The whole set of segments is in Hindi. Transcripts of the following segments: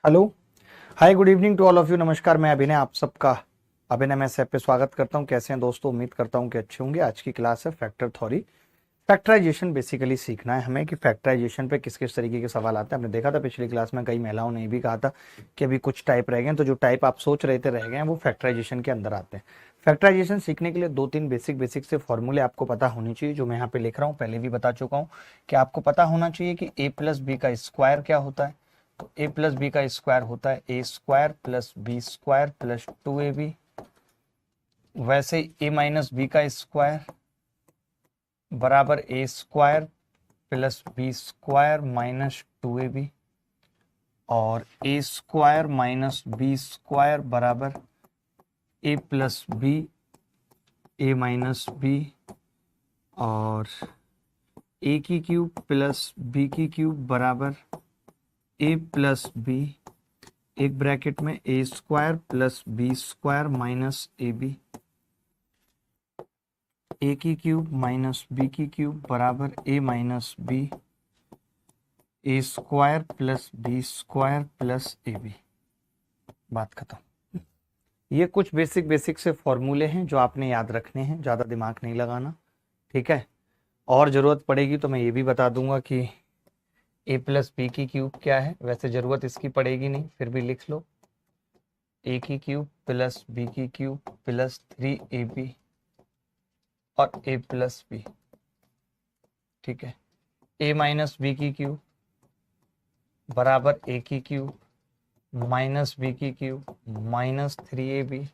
Hello. Hi, good evening to all of you. नमस्कार, मैं अभिनय आप सबका अभिनय मैं ऐप पे स्वागत करता हूँ। कैसे हैं दोस्तों? उम्मीद करता हूँ कि अच्छे होंगे। आज की क्लास है फैक्टर थ्योरी। फैक्टराइजेशन बेसिकली सीखना है हमें कि फैक्टराइजेशन पे किस किस तरीके के सवाल आते हैं। आपने देखा था पिछली क्लास में कई महिलाओं ने भी कहा था कि अभी कुछ टाइप रह गए हैं, तो जो टाइप आप सोच रहे थे रह गए हैं वो फैक्टराइजेशन के अंदर आते हैं। फैक्टराइजेशन सीखने के लिए दो तीन बेसिक से फॉर्मूले आपको पता होनी चाहिए, जो मैं यहाँ पे लिख रहा हूँ। पहले भी बता चुका हूँ कि आपको पता होना चाहिए कि ए प्लस बी का स्क्वायर क्या होता है। तो ए प्लस बी का स्क्वायर होता है A square plus B square plus 2ab। वैसे ए माइनस बी का स्क्वायर बराबर A square plus B square minus 2ab, और A square minus B square बराबर A plus B A minus B, और ए की क्यूब प्लस बी की क्यूब बराबर ए प्लस बी, एक ब्रैकेट में ए square plus B square minus A B. A की क्यूब माइनस बी की क्यूब बराबर A minus B A square plus B square plus A B. बात खत्म। ये कुछ बेसिक से फॉर्मूले हैं जो आपने याद रखने हैं, ज़्यादा दिमाग नहीं लगाना, ठीक है। और ज़रूरत पड़ेगी तो मैं ये भी बता दूंगा कि ए प्लस बी की क्यूब क्या है। वैसे ज़रूरत इसकी पड़ेगी नहीं, फिर भी लिख लो। ए की क्यूब प्लस बी की क्यूब प्लस 3ab और ए प्लस बी, ठीक है। ए माइनस बी की क्यूब बराबर ए की क्यूब माइनस बी की क्यूब माइनस 3ab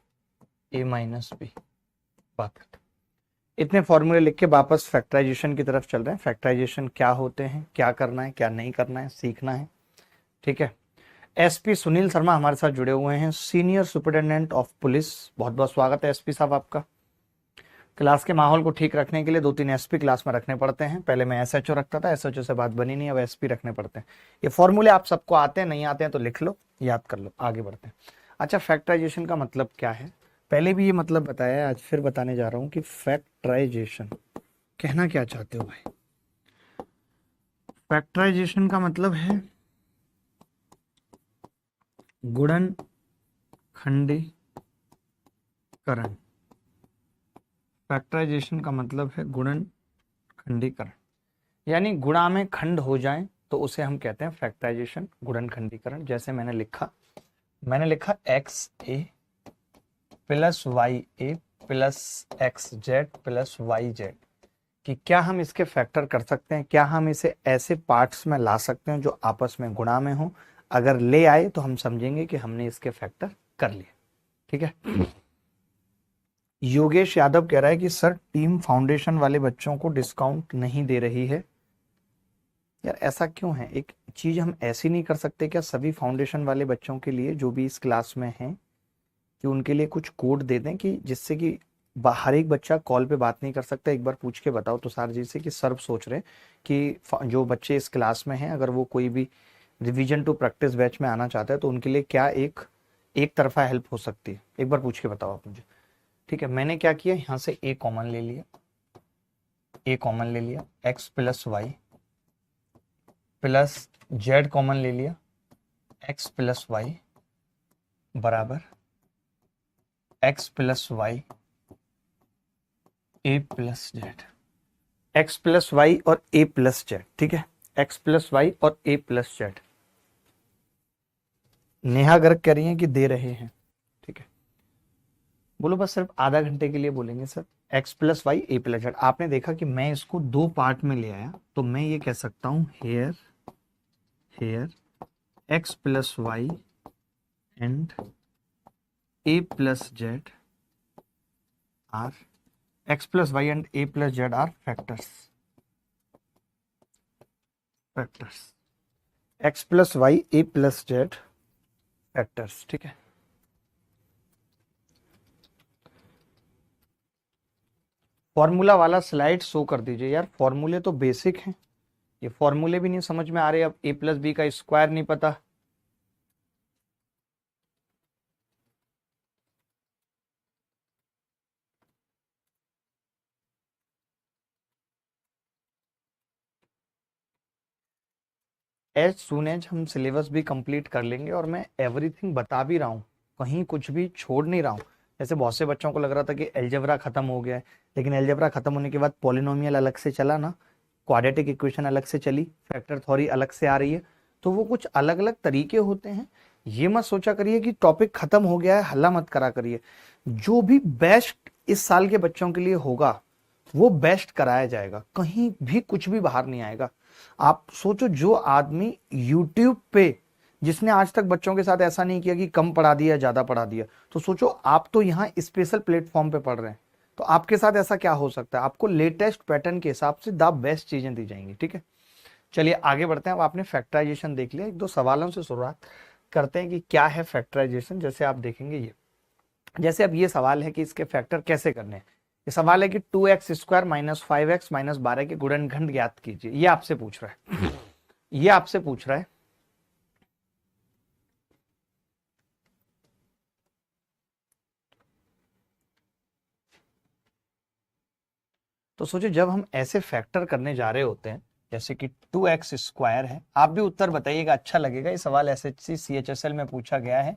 ए माइनस बी। बात खत्म। इतने फॉर्मूले लिख के वापस फैक्टराइजेशन की तरफ चल रहे हैं। फैक्टराइजेशन क्या होते हैं, क्या करना है, क्या नहीं करना है, सीखना है, ठीक है। एसपी सुनील शर्मा हमारे साथ जुड़े हुए हैं, सीनियर सुपरिटेंडेंट ऑफ पुलिस। बहुत बहुत स्वागत है एसपी साहब आपका। क्लास के माहौल को ठीक रखने के लिए दो तीन एसपी क्लास में रखने पड़ते हैं। पहले मैं एसएचओ रखता था, एसएचओ से बात बनी नहीं, अब एसपी रखने पड़ते हैं। ये फॉर्मूले आप सबको आते हैं, नहीं आते हैं तो लिख लो, याद कर लो, आगे बढ़ते हैं। अच्छा, फैक्टराइजेशन का मतलब क्या है? पहले भी ये मतलब बताया है, आज फिर बताने जा रहा हूँ कि फैक्टराइजेशन कहना क्या चाहते हो भाई। फैक्टराइजेशन का मतलब है गुणन खंडीकरण। फैक्टराइजेशन का मतलब है गुणन खंडीकरण, यानी गुणा में खंड हो जाए तो उसे हम कहते हैं फैक्टराइजेशन, गुणन खंडीकरण। जैसे मैंने लिखा X A plus Y A plus X Z plus Y Z, कि क्या हम इसके फैक्टर कर सकते हैं? क्या हम इसे ऐसे पार्ट्स में ला सकते हैं जो आपस में गुणा में हो? अगर ले आए तो हम समझेंगे कि हमने इसके फैक्टर कर लिए, ठीक है। योगेश यादव कह रहा है कि सर टीम फाउंडेशन वाले बच्चों को डिस्काउंट नहीं दे रही है। यार ऐसा क्यों है? एक चीज हम ऐसी नहीं कर सकते क्या सभी फाउंडेशन वाले बच्चों के लिए जो भी इस क्लास में हैं, कि उनके लिए कुछ कोड दे दें कि जिससे कि हर एक बच्चा कॉल पे बात नहीं कर सकता? एक बार पूछ के बताओ तुषार जी से कि सर सोच रहे हैं कि जो बच्चे इस क्लास में हैं, अगर वो कोई भी रिवीजन टू प्रैक्टिस बैच में आना चाहता है तो उनके लिए क्या एक तरफा हेल्प हो सकती है? एक बार पूछ के बताओ आप मुझे, ठीक है। मैंने क्या किया, यहाँ से ए कॉमन ले लिया, x plus Y plus Z common ले लिया, एक्स प्लस वाई बराबर एक्स प्लस वाई ए plus Z. X plus Y और ए प्लस जेड, ठीक है। एक्स प्लस वाई और A plus Z. Neha Garg कह रही है कि दे रहे हैं, ठीक है। बोलो, बस सिर्फ आधा घंटे के लिए बोलेंगे सर। एक्स प्लस वाई ए प्लस जेड। आपने देखा कि मैं इसको दो पार्ट में ले आया, तो मैं ये कह सकता हूं here x plus y and a plus z are x plus y and a plus z are factors x plus Y A plus z factors, ठीक है। फॉर्मूला वाला स्लाइड शो कर दीजिए यार। फॉर्मूले तो बेसिक हैं, ये फॉर्मूले भी नहीं समझ में आ रहे। अब ए प्लस बी का स्क्वायर नहीं पता, एज सून एज हम सिलेबस भी कंप्लीट कर लेंगे और मैं एवरीथिंग बता भी रहा हूँ, कहीं कुछ भी छोड़ नहीं रहा हूँ। जैसे बहुत से बच्चों को लग रहा था कि एलजेब्रा खत्म हो गया है, लेकिन एलजेब्रा खत्म होने के बाद पॉलिनोमियल अलग से चला ना, क्वाड्रेटिक इक्वेशन अलग से चली, फैक्टर थ्योरी अलग से आ रही है, तो वो कुछ अलग अलग तरीके होते हैं। ये मत सोचा करिए कि टॉपिक खत्म हो गया है, हल्ला मत करा करिए। जो भी बेस्ट इस साल के बच्चों के लिए होगा वो बेस्ट कराया जाएगा, कहीं भी कुछ भी बाहर नहीं आएगा। आप सोचो, जो आदमी YouTube पे, जिसने आज तक बच्चों के साथ ऐसा नहीं किया कि कम पढ़ा दिया ज्यादा पढ़ा दिया, तो सोचो आप तो यहाँ स्पेशल प्लेटफॉर्म पे पढ़ रहे हैं, तो आपके साथ ऐसा क्या हो सकता है। आपको लेटेस्ट पैटर्न के हिसाब से द बेस्ट चीजें दी जाएंगी, ठीक है। चलिए आगे बढ़ते हैं। अब आपने फैक्टराइजेशन देख लिया, एक दो सवालों से शुरुआत करते हैं कि क्या है फैक्टराइजेशन। जैसे आप देखेंगे ये, जैसे अब ये सवाल है कि इसके फैक्टर कैसे करने हैं। ये सवाल है कि 2x² माइनस 5x माइनस 12 के गुणनखंड ज्ञात कीजिए, ये आपसे पूछ रहा है, ये आपसे पूछ रहा है। तो सोचो, जब हम ऐसे फैक्टर करने जा रहे होते हैं, जैसे कि 2x² है, आप भी उत्तर बताइएगा, अच्छा लगेगा। ये सवाल SHC CHSL में पूछा गया है।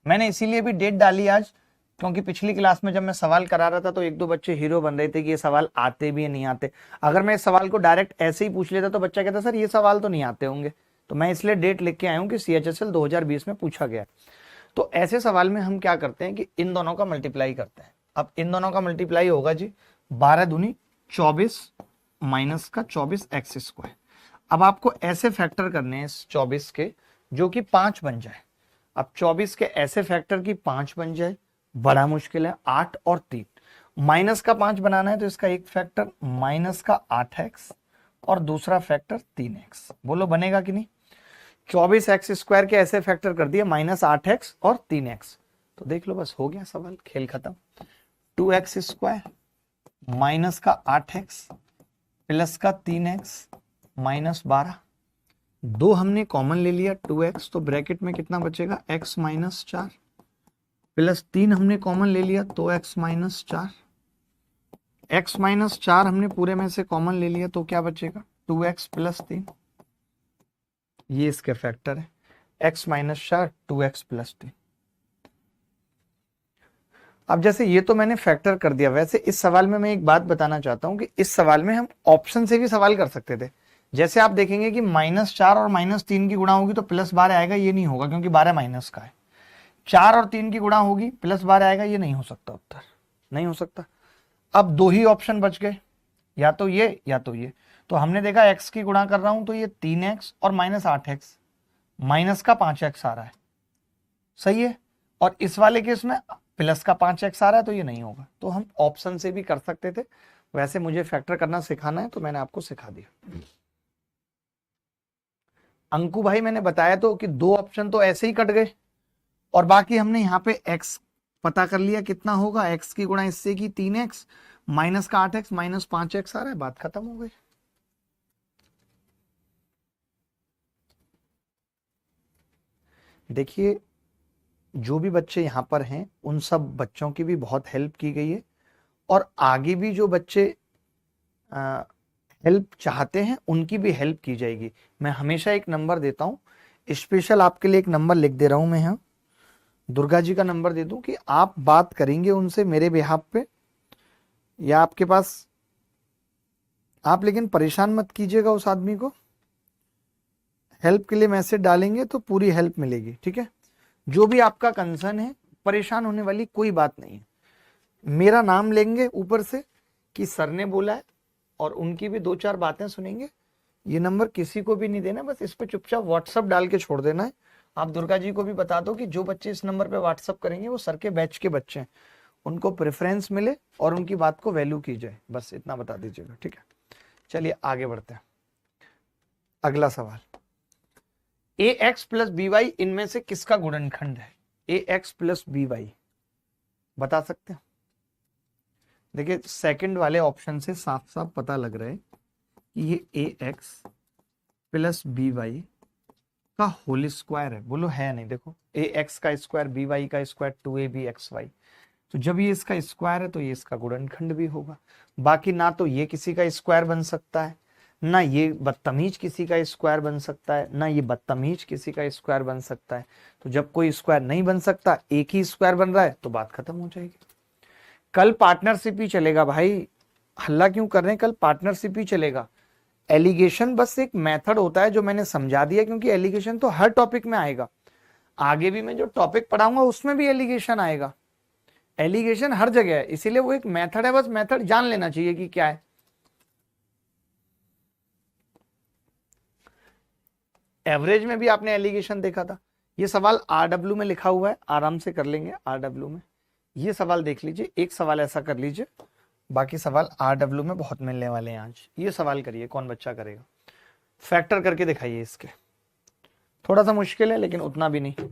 मैंने इसीलिए भी डेट डाली आज, क्योंकि पिछली क्लास में जब मैं सवाल करा रहा था तो एक दो बच्चे हीरो बन रहे थे कि ये सवाल आते भी है नहीं आते। अगर मैं इस सवाल को डायरेक्ट ऐसे ही पूछ लेता तो बच्चा कहता सर ये सवाल तो नहीं आते होंगे। तो मैं इसलिए डेट लिख के आया हूँ कि CHSL 2020 में पूछा गया। तो ऐसे सवाल में हम क्या करते हैं कि इन दोनों का मल्टीप्लाई करते हैं। अब इन दोनों का मल्टीप्लाई होगा जी 12 दूनी 24 माइनस का 24x²। अब आपको ऐसे फैक्टर करने हैं इस 24 के जो कि 5 बन जाए। अब 24 के ऐसे फैक्टर की 5 बन जाए, बड़ा मुश्किल है। 8 और 3, माइनस का 5 बनाना है तो इसका एक फैक्टर माइनस का 8x और दूसरा फैक्टर 3x। बोलो बनेगा कि नहीं। 24x² के ऐसे फैक्टर कर दिए -8x और 3x, तो देख लो बस हो गया सवाल, खेल खत्म। 2x² माइनस का 8x प्लस का 3x माइनस 12, दो हमने कॉमन ले लिया 2x, तो ब्रैकेट में कितना बचेगा x माइनस 4, प्लस 3 हमने कॉमन ले लिया तो x माइनस 4, x माइनस 4 हमने पूरे में से कॉमन ले लिया तो क्या बचेगा 2x प्लस 3, ये इसके फैक्टर है x माइनस 4 2x प्लस 3। अब जैसे ये तो मैंने फैक्टर कर दिया, वैसे इस सवाल में मैं एक बात बताना चाहता हूं कि इस सवाल में हम ऑप्शन से भी सवाल कर सकते थे। जैसे आप देखेंगे कि -4 और -3 की गुणा होगी तो +12 आएगा, ये नहीं होगा क्योंकि 12 माइनस का है। 4 और 3 की गुणा होगी +12 आएगा, ये नहीं हो सकता, उत्तर नहीं हो सकता। अब दो ही ऑप्शन बच गए, या तो ये या तो ये। तो हमने देखा x की गुणा कर रहा हूं तो ये 3x और -8x, माइनस का 5x आ रहा है, सही है। और इस वाले केस में प्लस का 5x आ रहा है, तो ये नहीं होगा। तो हम ऑप्शन से भी कर सकते थे, वैसे मुझे फैक्टर करना सिखाना है तो मैंने आपको सिखा दिया। अंकु भाई मैंने बताया तो कि दो ऑप्शन तो ऐसे ही कट गए, और बाकी हमने यहाँ पे x पता कर लिया कितना होगा, x की गुणा इससे की 3x माइनस का 8x माइनस 5x आ रहा है, बात खत्म हो गई। देखिए जो भी बच्चे यहाँ पर हैं उन सब बच्चों की भी बहुत हेल्प की गई है, और आगे भी जो बच्चे हेल्प चाहते हैं उनकी भी हेल्प की जाएगी। मैं हमेशा एक नंबर देता हूँ, स्पेशल आपके लिए एक नंबर लिख दे रहा हूँ मैं यहाँ, दुर्गा जी का नंबर दे दूं कि आप बात करेंगे उनसे मेरे बिहाफ पे, या आपके पास, आप लेकिन परेशान मत कीजिएगा उस आदमी को, हेल्प के लिए मैसेज डालेंगे तो पूरी हेल्प मिलेगी, ठीक है। जो भी आपका कंसर्न है, परेशान होने वाली कोई बात नहीं है। मेरा नाम लेंगे ऊपर से कि सर ने बोला है, और उनकी भी दो चार बातें सुनेंगे। ये नंबर किसी को भी नहीं देना, बस इस पे चुपचाप व्हाट्सअप डाल के छोड़ देना है। आप दुर्गा जी को भी बता दो कि जो बच्चे इस नंबर पे व्हाट्सअप करेंगे वो सर के बैच के बच्चे हैं, उनको प्रेफरेंस मिले और उनकी बात को वैल्यू की जाए, बस इतना बता दीजिएगा, ठीक है। चलिए आगे बढ़ते हैं। अगला सवाल, ax प्लस by इनमें से किसका गुणनखंड है। ax प्लस by बता सकते हैं। देखिए सेकंड वाले ऑप्शन से साफ साफ पता लग रहा है कि ये ax प्लस by का होल स्क्वायर है। बोलो है नहीं। देखो ax का स्क्वायर by का स्क्वायर 2ab xy, तो जब ये इसका स्क्वायर है तो ये इसका गुणनखंड भी होगा। बाकी ना तो ये किसी का स्क्वायर बन सकता है, ना ये बदतमीज किसी का स्क्वायर बन सकता है, ना ये बदतमीज किसी का स्क्वायर बन सकता है। तो जब कोई स्क्वायर नहीं बन सकता, एक ही स्क्वायर बन रहा है, तो बात खत्म हो जाएगी। कल पार्टनरशिप ही चलेगा भाई, हल्ला क्यों कर रहे हैं, कल पार्टनरशिप ही चलेगा। एलिगेशन बस एक मेथड होता है जो मैंने समझा दिया, क्योंकि एलिगेशन तो हर टॉपिक में आएगा। आगे भी मैं जो टॉपिक पढ़ाऊंगा उसमें भी एलिगेशन आएगा। एलिगेशन हर जगह है, इसीलिए वो एक मेथड है, बस मेथड जान लेना चाहिए कि क्या है। एवरेज में भी आपने एलिगेशन देखा था। ये सवाल आरडब्ल्यू में लिखा हुआ है, आराम से कर लेंगे आरडब्ल्यू में। ये सवाल देख लीजिए, एक सवाल ऐसा कर लीजिए, बाकी सवाल आरडब्ल्यू में बहुत मिलने वाले हैं आज। ये सवाल करिए, कौन बच्चा करेगा, फैक्टर करके दिखाइए इसके। थोड़ा सा मुश्किल है लेकिन उतना भी नहीं।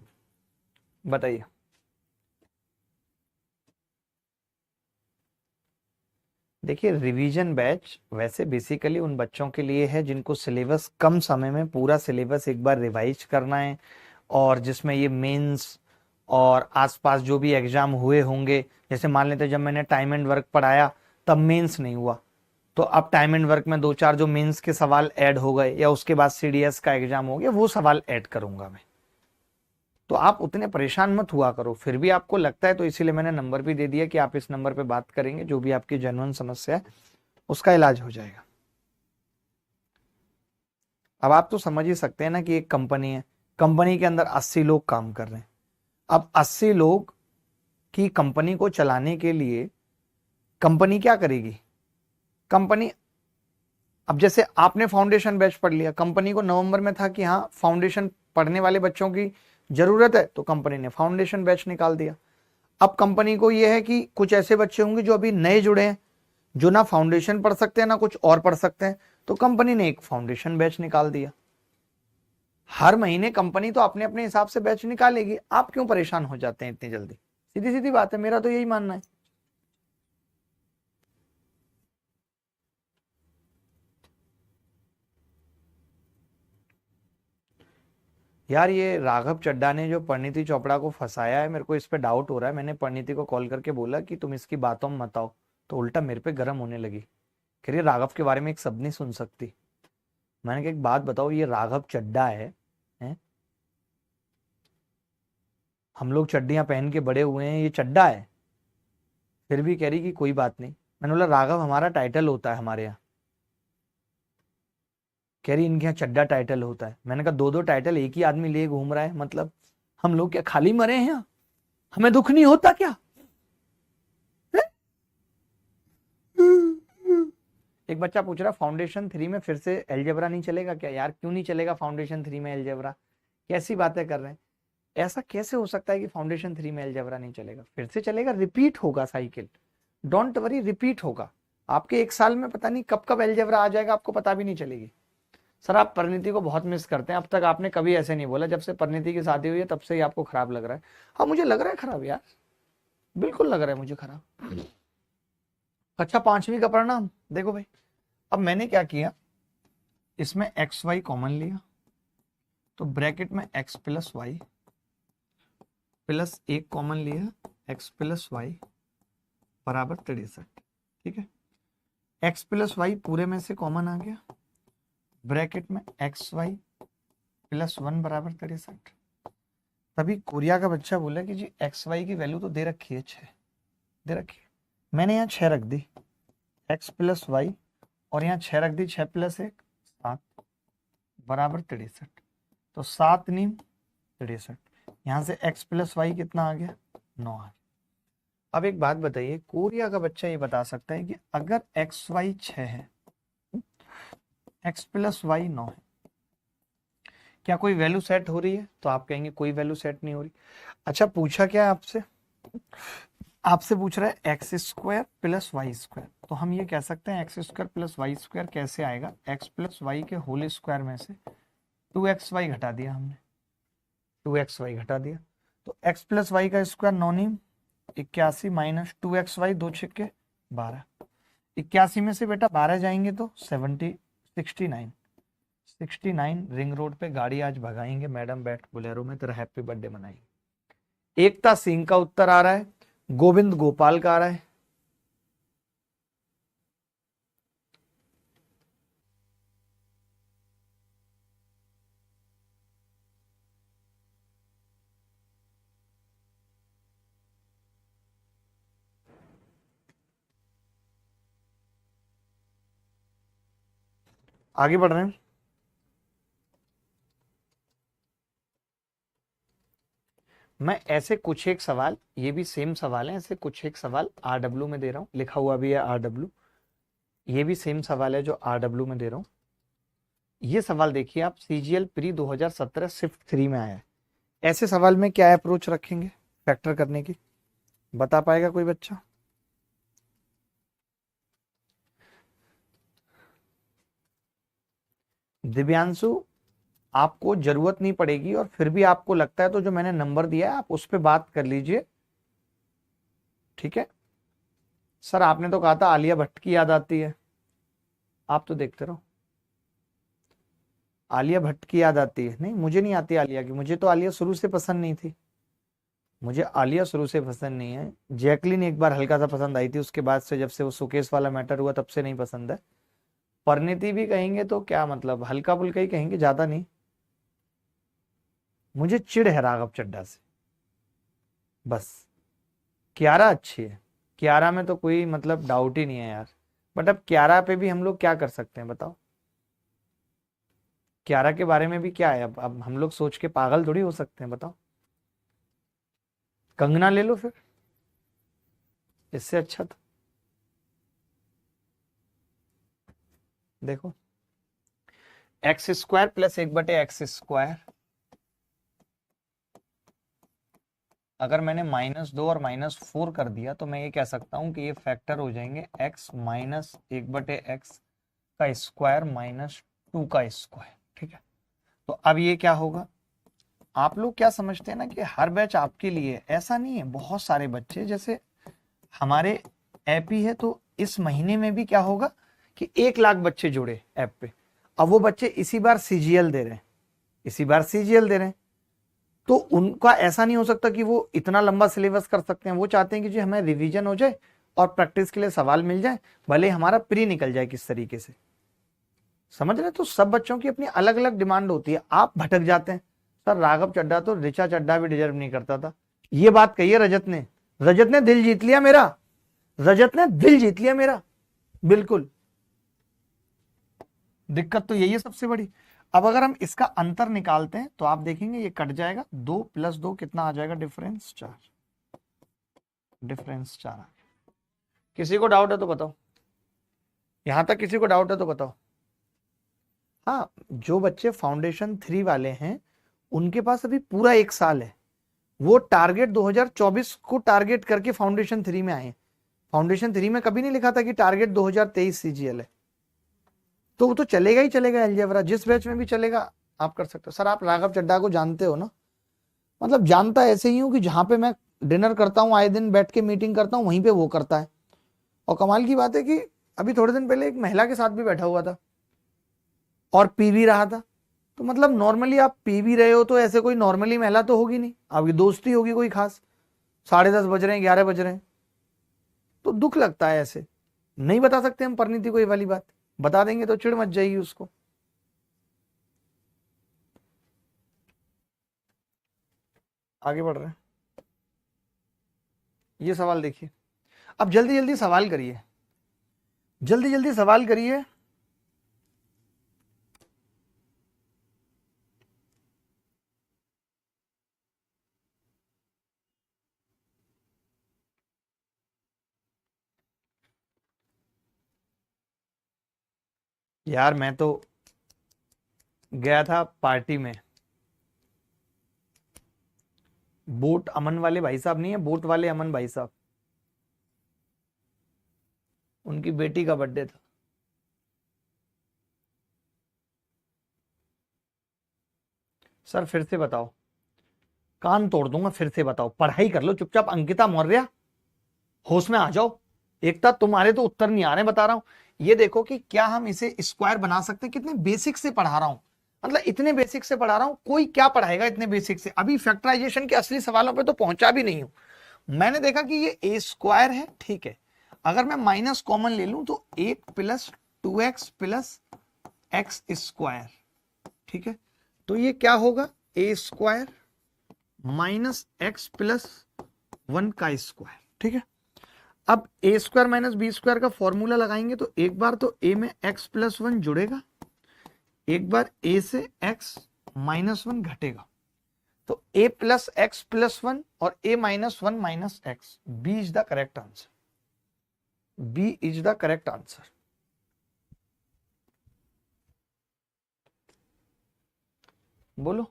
बताइए। देखिए, रिवीजन बैच वैसे बेसिकली उन बच्चों के लिए है जिनको सिलेबस कम समय में पूरा सिलेबस एक बार रिवाइज करना है, और जिसमें ये मेंस और आसपास जो भी एग्जाम हुए होंगे, जैसे मान लेते जब मैंने टाइम एंड वर्क पढ़ाया तब मेंस नहीं हुआ, तो अब टाइम एंड वर्क में 2-4 जो मेंस के सवाल ऐड हो गए, या उसके बाद सीडीएस का एग्जाम हो गया, वो सवाल ऐड करूंगा मैं। तो आप उतने परेशान मत हुआ करो, फिर भी आपको लगता है तो इसीलिए मैंने नंबर भी दे दिया कि आप इस नंबर पे बात करेंगे, जो भी आपकी जेन्युइन समस्या है उसका इलाज हो जाएगा। अब आप तो समझ ही सकते हैं ना कि एक कंपनी है, कंपनी के अंदर 80 लोग काम कर रहे हैं। अब 80 लोग की कंपनी को चलाने के लिए कंपनी क्या करेगी, कंपनी, अब जैसे आपने फाउंडेशन बैच पढ़ लिया, कंपनी को नवंबर में था कि हाँ फाउंडेशन पढ़ने वाले बच्चों की जरूरत है, तो कंपनी ने फाउंडेशन बैच निकाल दिया। अब कंपनी को यह है कि कुछ ऐसे बच्चे होंगे जो अभी नए जुड़े हैं, जो ना फाउंडेशन पढ़ सकते हैं ना कुछ और पढ़ सकते हैं, तो कंपनी ने एक फाउंडेशन बैच निकाल दिया। हर महीने कंपनी तो अपने अपने हिसाब से बैच निकालेगी, आप क्यों परेशान हो जाते हैं इतनी जल्दी, सीधी सीधी बात है, मेरा तो यही मानना है। यार ये राघव चड्ढा ने जो परिणीति चोपड़ा को फंसाया है, मेरे को इस पे डाउट हो रहा है। मैंने परिणीति को कॉल करके बोला कि तुम इसकी बातों में मत आओ, तो उल्टा मेरे पे गर्म होने लगी, कह रही राघव के बारे में एक शब्द नहीं सुन सकती। मैंने कहा एक बात बताओ, ये राघव चड्ढा है? हम लोग चड्डियां पहन के बड़े हुए हैं, ये चड्ढा है, फिर भी कह रही कि कोई बात नहीं। मैंने बोला राघव हमारा टाइटल होता है हमारे यहाँ, कह रही इनके यहाँ चड्डा टाइटल होता है। मैंने कहा 2-2 टाइटल एक ही आदमी लिए घूम रहा है, मतलब हम लोग क्या खाली मरे हैं यहाँ, हमें दुख नहीं होता क्या? एक बच्चा पूछ रहा फाउंडेशन 3 में फिर से एलजेब्रा नहीं चलेगा क्या? यार क्यों नहीं चलेगा फाउंडेशन 3 में एलजेब्रा, कैसी बातें कर रहे हैं? ऐसा कैसे हो सकता है कि फाउंडेशन 3 में एलजेब्रा नहीं चलेगा? फिर से चलेगा, रिपीट होगा साइकिल, डोंट वरी, रिपीट होगा। आपके 1 साल में पता नहीं कब कब एलजेब्रा आ जाएगा, आपको पता भी नहीं चलेगी। सर आप परिणीति को बहुत मिस करते हैं, अब तक आपने कभी ऐसे नहीं बोला, जब से परिणीति की शादी हुई है तब से ही आपको खराब लग रहा है। हाँ मुझे लग रहा है खराब यार, बिल्कुल लग रहा है मुझे खराब। अच्छा 5वीं का परिणाम देखो भाई, अब मैंने क्या किया, इसमें एक्स वाई कॉमन लिया, तो ब्रैकेट में x plus Y plus 1 common लिया, एक्स प्लस वाई बराबर 63। ठीक है, एक्स प्लस वाई पूरे में से कॉमन आ गया, ब्रैकेट में एक्स वाई प्लस 1 बराबर 63। तभी कोरिया का बच्चा बोला कि जी एक्स वाई की वैल्यू तो दे रखी है 6, दे रखी है, मैंने यहाँ 6 रख दी, एक्स प्लस वाई, और यहाँ 6 रख दी, 6 प्लस 1 7 बराबर 63। तो 7 नीम 63, यहाँ से x प्लस वाई कितना आ गया, 9 आ गया। अब एक बात बताइए, कोरिया का बच्चा ये बता सकता है कि अगर एक्स वाई 6 है, x प्लस वाई 9 है, क्या कोई वैल्यू सेट हो रही है? तो आप कहेंगे कोई वैल्यू सेट नहीं हो रही। अच्छा पूछा क्या है आपसे, आपसे पूछ रहा है x square plus y square, तो हम ये कह सकते हैं x square plus y square कैसे आएगा, एक्स प्लस वाई के होल स्क्वायर में से 2xy घटा दिया हमने, 2xy घटा दिया, तो x प्लस वाई का स्क्वायर 9 नीम 81 माइनस 2xy 2 छिक्के 12, 81 में से बेटा 12 जाएंगे तो 69 रिंग रोड पे गाड़ी आज भगाएंगे मैडम, बैठ बोलेरो में, तेरा हैप्पी बर्थडे मनाएंगे। एकता सिंह का उत्तर आ रहा है, गोविंद गोपाल का आ रहा है, आगे बढ़ रहे हैं। मैं ऐसे कुछ एक सवाल, ये भी सेम सवाल है, ऐसे कुछ एक सवाल RW में दे रहा हूँ, लिखा हुआ भी है RW, ये भी सेम सवाल है जो RW में दे रहा हूँ। ये सवाल देखिए आप, CGL प्री 2017 शिफ्ट 3 में आया है। ऐसे सवाल में क्या अप्रोच रखेंगे फैक्टर करने की, बता पाएगा कोई बच्चा? दिव्यांशु, आपको जरूरत नहीं पड़ेगी, और फिर भी आपको लगता है तो जो मैंने नंबर दिया है आप उस पर बात कर लीजिए, ठीक है? सर आपने तो कहा था आलिया भट्ट की याद आती है, आप तो देखते रहो। आलिया भट्ट की याद आती है? नहीं, मुझे नहीं आती आलिया की, मुझे तो आलिया शुरू से पसंद नहीं थी, मुझे आलिया शुरू से पसंद नहीं है। जैकलिन एक बार हल्का सा पसंद आई थी, उसके बाद से जब से वो सुकेश वाला मैटर हुआ तब से नहीं पसंद है। परिणीति भी कहेंगे तो क्या मतलब, हल्का फुल्का ही कहेंगे, ज्यादा नहीं। मुझे चिढ़ है राघव चड्ढा से बस। कियारा अच्छी है, कियारा में तो कोई मतलब डाउट ही नहीं है यार, बट अब कियारा पे भी हम लोग क्या कर सकते हैं बताओ? कियारा के बारे में भी क्या है, अब हम लोग सोच के पागल थोड़ी हो सकते हैं, बताओ। कंगना ले लो फिर, इससे अच्छा था। देखो, एक्स स्क्वायर प्लस 1/x², अगर मैंने -2 और -4 कर दिया तो मैं ये कह सकता हूं कि ये फैक्टर हो जाएंगे x माइनस 1/x का स्क्वायर -2 का स्क्वायर, ठीक है? तो अब ये क्या होगा, आप लोग क्या समझते हैं ना कि हर बैच आपके लिए, ऐसा नहीं है, बहुत सारे बच्चे जैसे हमारे ऐप ही है, तो इस महीने में भी क्या होगा कि 1 लाख बच्चे जुड़े ऐप पे। अब वो बच्चे इसी बार CGL दे रहे हैं, इसी बार CGL दे रहे हैं, तो उनका ऐसा नहीं हो सकता कि वो इतना लंबा सिलेबस कर सकते हैं। वो चाहते हैं कि जी हमें रिवीजन हो जाए और प्रैक्टिस के लिए सवाल मिल जाए, भले हमारा प्री निकल जाए किस तरीके से, समझ रहे? तो सब बच्चों की अपनी अलग अलग डिमांड होती है। आप भटक जाते हैं, सर राघव चड्ढा तो ऋचा चड्ढा भी डिजर्व नहीं करता था, ये बात कही है रजत ने। रजत ने दिल जीत लिया मेरा, रजत ने दिल जीत लिया मेरा, बिल्कुल। दिक्कत तो यही है सबसे बड़ी। अब अगर हम इसका अंतर निकालते हैं तो आप देखेंगे ये कट जाएगा, 2 + 2 कितना आ जाएगा, डिफरेंस 4, डिफरेंस 4 आ गया। किसी को डाउट है तो बताओ, यहां तक किसी को डाउट है तो बताओ। हाँ, जो बच्चे फाउंडेशन 3 वाले हैं उनके पास अभी पूरा 1 साल है, वो टारगेट 2024 को टारगेट करके फाउंडेशन 3 में आए। फाउंडेशन 3 में कभी नहीं लिखा था कि टारगेट 2023 CGL है, तो वो तो चलेगा ही चलेगा अलजेब्रा, जिस बैच में भी चलेगा आप कर सकते हो। सर आप राघव चड्ढा को जानते हो ना? मतलब जानता ऐसे ही हूं कि जहां पे मैं डिनर करता हूं, आए दिन बैठ के मीटिंग करता हूं, वहीं पे वो करता है। और कमाल की बात है कि अभी थोड़े दिन पहले एक महिला के साथ भी बैठा हुआ था और पी भी रहा था। तो मतलब नॉर्मली आप पी भी रहे हो तो ऐसे कोई नॉर्मली महिला तो होगी नहीं, आपकी दोस्ती होगी कोई खास। 10:30 बज रहे हैं, 11 बज रहे हैं, तो दुख लगता है ऐसे। नहीं बता सकते हम परिणीति को ये वाली बात, बता देंगे तो चिढ़ मच जाएगी उसको। आगे बढ़ रहे हैं, ये सवाल देखिए। अब जल्दी जल्दी सवाल करिए, जल्दी जल्दी सवाल करिए। यार मैं तो गया था पार्टी में, बोट अमन वाले भाई साहब नहीं है, बोट वाले अमन भाई साहब, उनकी बेटी का बर्थडे था। सर फिर से बताओ, कान तोड़ दूंगा, फिर से बताओ, पढ़ाई कर लो चुपचाप। अंकिता मौर्य, होश में आ जाओ। एकता, तुम्हारे तो उत्तर नहीं आ रहे, बता रहा हूं। ये देखो कि क्या हम इसे स्क्वायर बना सकते हैं, कितने बेसिक से पढ़ा रहा हूं, मतलब इतने बेसिक से पढ़ा रहा हूं, कोई क्या पढ़ाएगा इतने बेसिक से? अभी फैक्टराइजेशन के असली सवालों पे तो पहुंचा भी नहीं हूं। मैंने देखा कि ये ए स्क्वायर है, ठीक है, अगर मैं माइनस कॉमन ले लूं तो 1 + 2x + x², ठीक है, तो ये क्या होगा, A² - x + 1 का स्क्वायर, ठीक है। अब A² - B² का फॉर्मूला लगाएंगे तो एक बार तो A में x + 1 जुड़ेगा एक बार a से x -1 घटेगा तो a प्लस एक्स प्लस 1 और a -1 minus x. b is the correct answer, b is the correct answer. बोलो।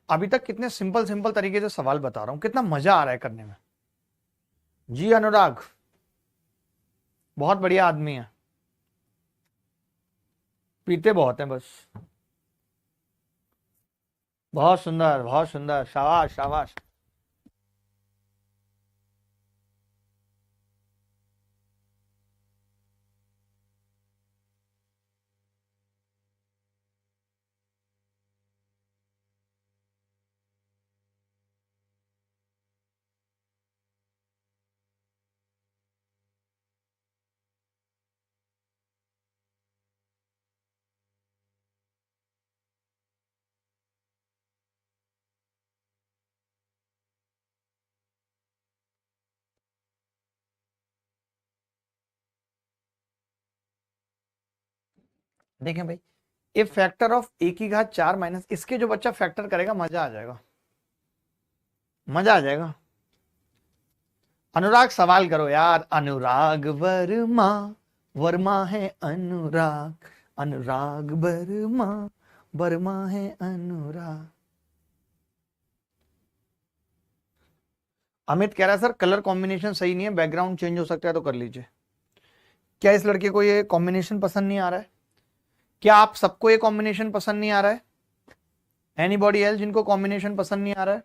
अभी तक कितने सिंपल सिंपल तरीके से सवाल बता रहा हूं, कितना मजा आ रहा है करने में। जी अनुराग, बहुत बढ़िया आदमी है, पीते बहुत हैं बस। बहुत सुंदर, बहुत सुंदर, शाबाश शाबाश। देखें भाई, ए फैक्टर ऑफ ए की घात 4 माइनस, इसके जो बच्चा फैक्टर करेगा मजा आ जाएगा, मजा आ जाएगा। अनुराग सवाल करो यार, अनुराग वर्मा, वर्मा है अनुराग, अनुराग वर्मा, वर्मा है अनुराग। अमित कह रहा है सर कलर कॉम्बिनेशन सही नहीं है, बैकग्राउंड चेंज हो सकता है तो कर लीजिए। क्या इस लड़के को ये कॉम्बिनेशन पसंद नहीं आ रहा है? क्या आप सबको ये कॉम्बिनेशन पसंद नहीं आ रहा है? एनीबॉडी एल्स जिनको कॉम्बिनेशन पसंद नहीं आ रहा है?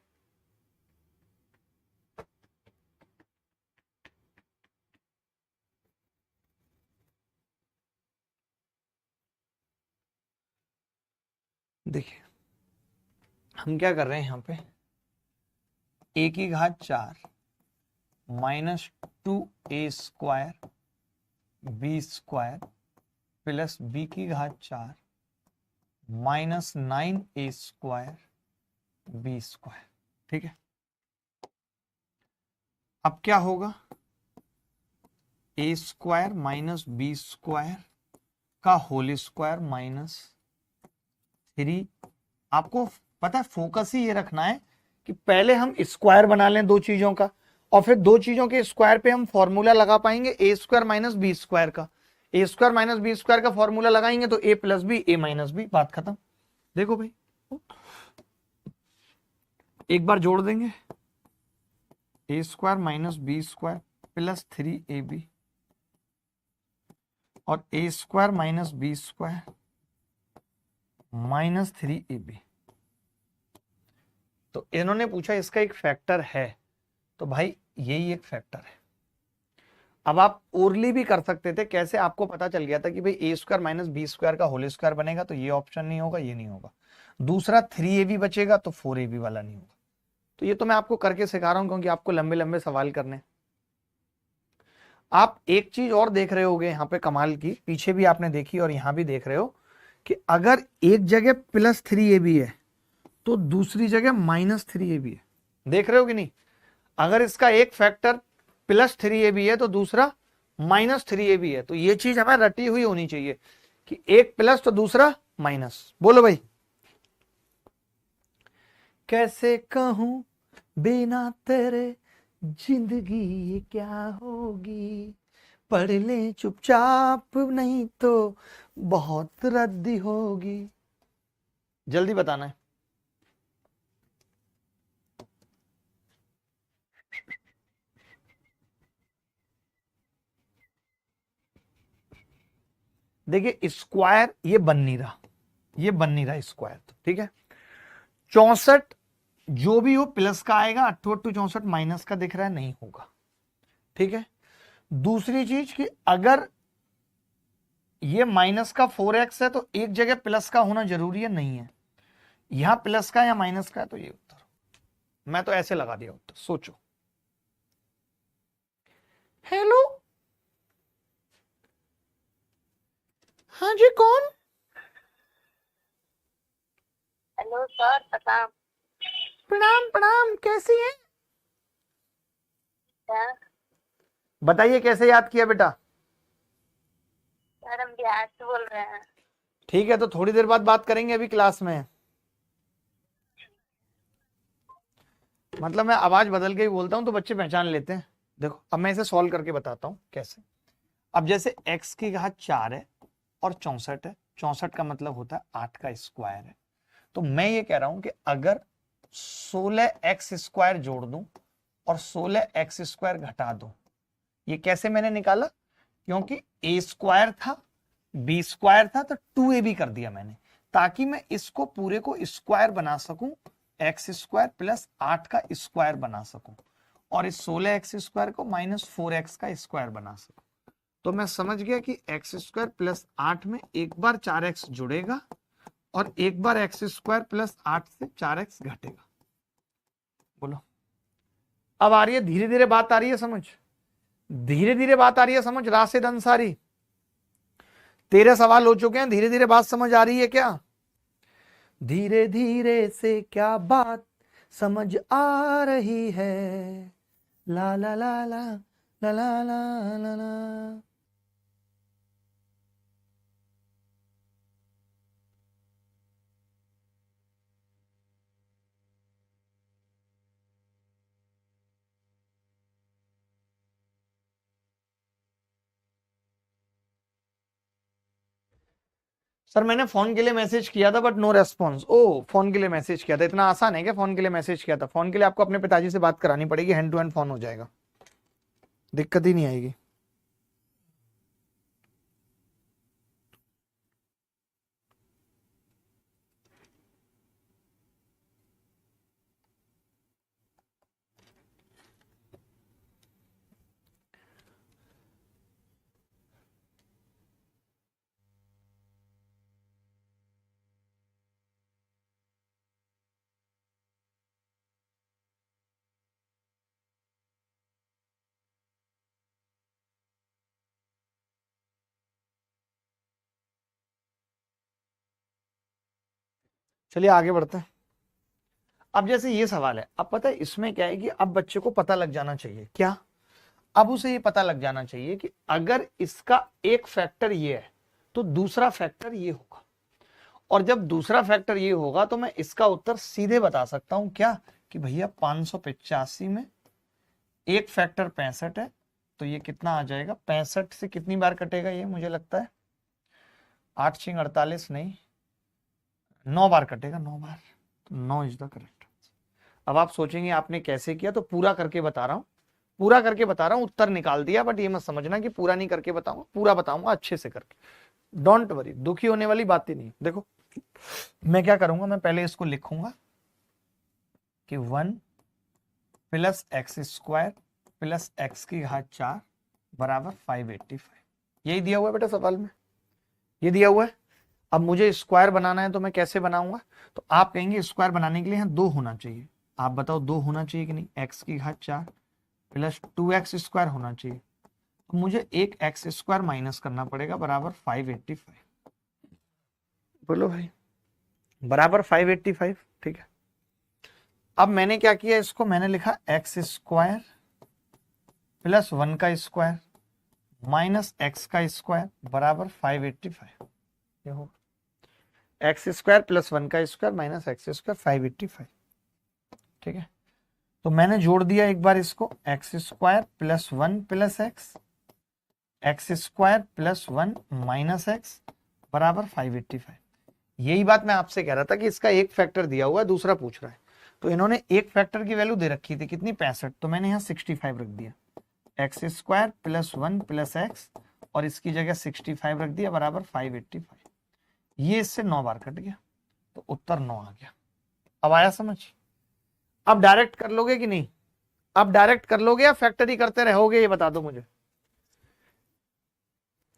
देखिए हम क्या कर रहे हैं, यहां पे ए की घात 4 -2a² b² प्लस b की घात 4 -9a² b²। ठीक है, अब क्या होगा, a² माइनस b² का होल स्क्वायर -3। आपको पता है फोकस ही ये रखना है कि पहले हम स्क्वायर बना लें दो चीजों का, और फिर दो चीजों के स्क्वायर पे हम फॉर्मूला लगा पाएंगे a² माइनस b² का। a² माइनस b² का फॉर्मूला लगाएंगे तो a plus b, a minus b, बात खत्म। देखो भाई, एक बार जोड़ देंगे, a² minus b² plus 3ab और a² minus b² minus 3ab। तो इन्होंने पूछा इसका एक फैक्टर है, तो भाई यही एक फैक्टर है। अब आप ओरली भी कर सकते थे, कैसे आपको पता चल गया था कि भाई a² माइनस b² का होल स्क्वायर बनेगा, तो ये ऑप्शन नहीं होगा, ये नहीं होगा। दूसरा 3ab बचेगा तो 4ab वाला नहीं होगा। तो ये तो मैं आपको करके सिखा रहा हूं क्योंकि आपको लंबे लंबे सवाल करने। आप एक चीज और देख रहे होगे यहाँ पे कमाल की, पीछे भी आपने देखी और यहां भी देख रहे हो कि अगर एक जगह +3ab है तो दूसरी जगह -3ab है। देख रहे हो कि नहीं? अगर इसका एक फैक्टर +3ab है तो दूसरा -3ab है, तो ये चीज हमें रटी हुई होनी चाहिए कि एक प्लस तो दूसरा माइनस। बोलो भाई। कैसे कहूं बिना तेरे जिंदगी ये क्या होगी, पढ़ ले चुपचाप नहीं तो बहुत रद्दी होगी। जल्दी बताना है। देखिए स्क्वायर ये बन नहीं रहा, ये बन नहीं रहा स्क्वायर, तो ठीक है। 64 जो भी हो प्लस का आएगा, 8 64 माइनस का दिख रहा है, नहीं होगा। ठीक है, दूसरी चीज कि अगर ये माइनस का 4x है तो एक जगह प्लस का होना जरूरी है, नहीं है। यहां प्लस का या माइनस का है तो ये उत्तर। मैं तो ऐसे लगा दिया उत्तर, सोचो। हेलो, हाँ जी कौन? हेलो सर, प्रणाम। प्रणाम प्रणाम, कैसी हैं? क्या? बताइए कैसे याद किया बेटा? सर हम बिहार से बोल रहे हैं। ठीक है, तो थोड़ी देर बाद बात करेंगे, अभी क्लास में है। मतलब मैं आवाज बदल के ही बोलता हूँ तो बच्चे पहचान लेते हैं। देखो अब मैं इसे सॉल्व करके बताता हूँ कैसे। अब जैसे x की घात 4 है और 64 है, 64 का मतलब होता है 8 का स्क्वायर है। तो मैं ये कह रहा हूं कि अगर 16x² जोड़ दूं और 16x² घटा दूं, ये कैसे मैंने निकाला? क्योंकि a² था, b² था, तो 2ab कर दिया मैंने, ताकि मैं इसको पूरे को स्क्वायर बना सकूं, x² प्लस 8 का स्क्वायर बना सकूं, और इस 16x² को -4x का स्क्वायर बना सकूं। तो मैं समझ गया कि x² प्लस 8 में एक बार 4x जुड़ेगा और एक बार x² प्लस 8 से 4x घटेगा। बोलो, अब आ रही है धीरे धीरे बात, आ रही है समझ, धीरे धीरे बात आ रही है समझ। राशिद अंसारी, तेरे सवाल हो चुके हैं, धीरे धीरे बात समझ आ रही है क्या? धीरे धीरे से क्या बात समझ आ रही है, ला ला ला ला ला ला ला ला ला। सर मैंने फोन के लिए मैसेज किया था but no response. Oh, phone के लिए मैसेज किया था, इतना आसान है क्या? फोन के लिए मैसेज किया था, फोन के लिए आपको अपने पिताजी से बात करानी पड़ेगी, हैंड टू हैंड फोन हो जाएगा, दिक्कत ही नहीं आएगी। चलिए आगे बढ़ते हैं। अब जैसे ये सवाल है, अब पता है इसमें क्या है कि अब बच्चे को पता लग जाना चाहिए क्या, अब उसे ये पता लग जाना चाहिए कि अगर इसका एक फैक्टर ये है तो दूसरा फैक्टर ये होगा, और जब दूसरा फैक्टर ये होगा तो मैं इसका उत्तर सीधे बता सकता हूं क्या, कि भैया 585 में एक फैक्टर 65 है, तो ये कितना आ जाएगा, 65 से कितनी बार कटेगा ये, मुझे लगता है 8 6 48, नहीं 9 बार कटेगा, 9 बार, तो 9 इज द करेक्ट। अब आप सोचेंगे आपने कैसे किया, तो पूरा करके बता रहा हूं, पूरा करके बता रहा हूं, उत्तर निकाल दिया, बट ये मत समझना कि पूरा नहीं करके बताऊंगा, पूरा बताऊंगा अच्छे से करके, डोंट वरी, दुखी होने वाली बात ही नहीं। देखो मैं क्या करूंगा, मैं पहले इसको लिखूंगा कि 1 प्लस x² प्लस x की घात 4 बराबर 585। यही दिया हुआ है बेटा सवाल में, ये दिया हुआ है। अब मुझे स्क्वायर बनाना है तो मैं कैसे बनाऊंगा, तो आप कहेंगे स्क्वायर बनाने के लिए यहाँ 2 होना चाहिए, आप बताओ 2 होना चाहिए कि नहीं, x की घात 4 प्लस 2x² होना चाहिए, तो मुझे एक x² माइनस करना पड़ेगा, बराबर 585। बोलो भाई, बराबर 585, ठीक है। अब मैंने क्या किया, इसको मैंने लिखा x² प्लस 1 का स्क्वायर माइनस x का स्क्वायर बराबर 585। ये होगा x² प्लस 1 का स्क्वायर माइनस x² 585, ठीक है। तो मैंने जोड़ दिया एक बार इसको, x² plus 1 plus x² plus 1 minus x बराबर 585। यही बात मैं आपसे कह रहा था कि इसका एक फैक्टर दिया हुआ है, दूसरा पूछ रहा है, तो इन्होंने एक फैक्टर की वैल्यू दे रखी थी कितनी, 65, तो मैंने यहाँ 65 रख दिया, x² प्लस 1 प्लस x और इसकी जगह 65 रख दिया, बराबर 585। ये इससे 9 बार कट गया, तो उत्तर 9 आ गया। अब आया समझ? अब डायरेक्ट कर लोगे कि नहीं, अब डायरेक्ट कर लोगे या फैक्टरी करते रहोगे, ये बता दो मुझे,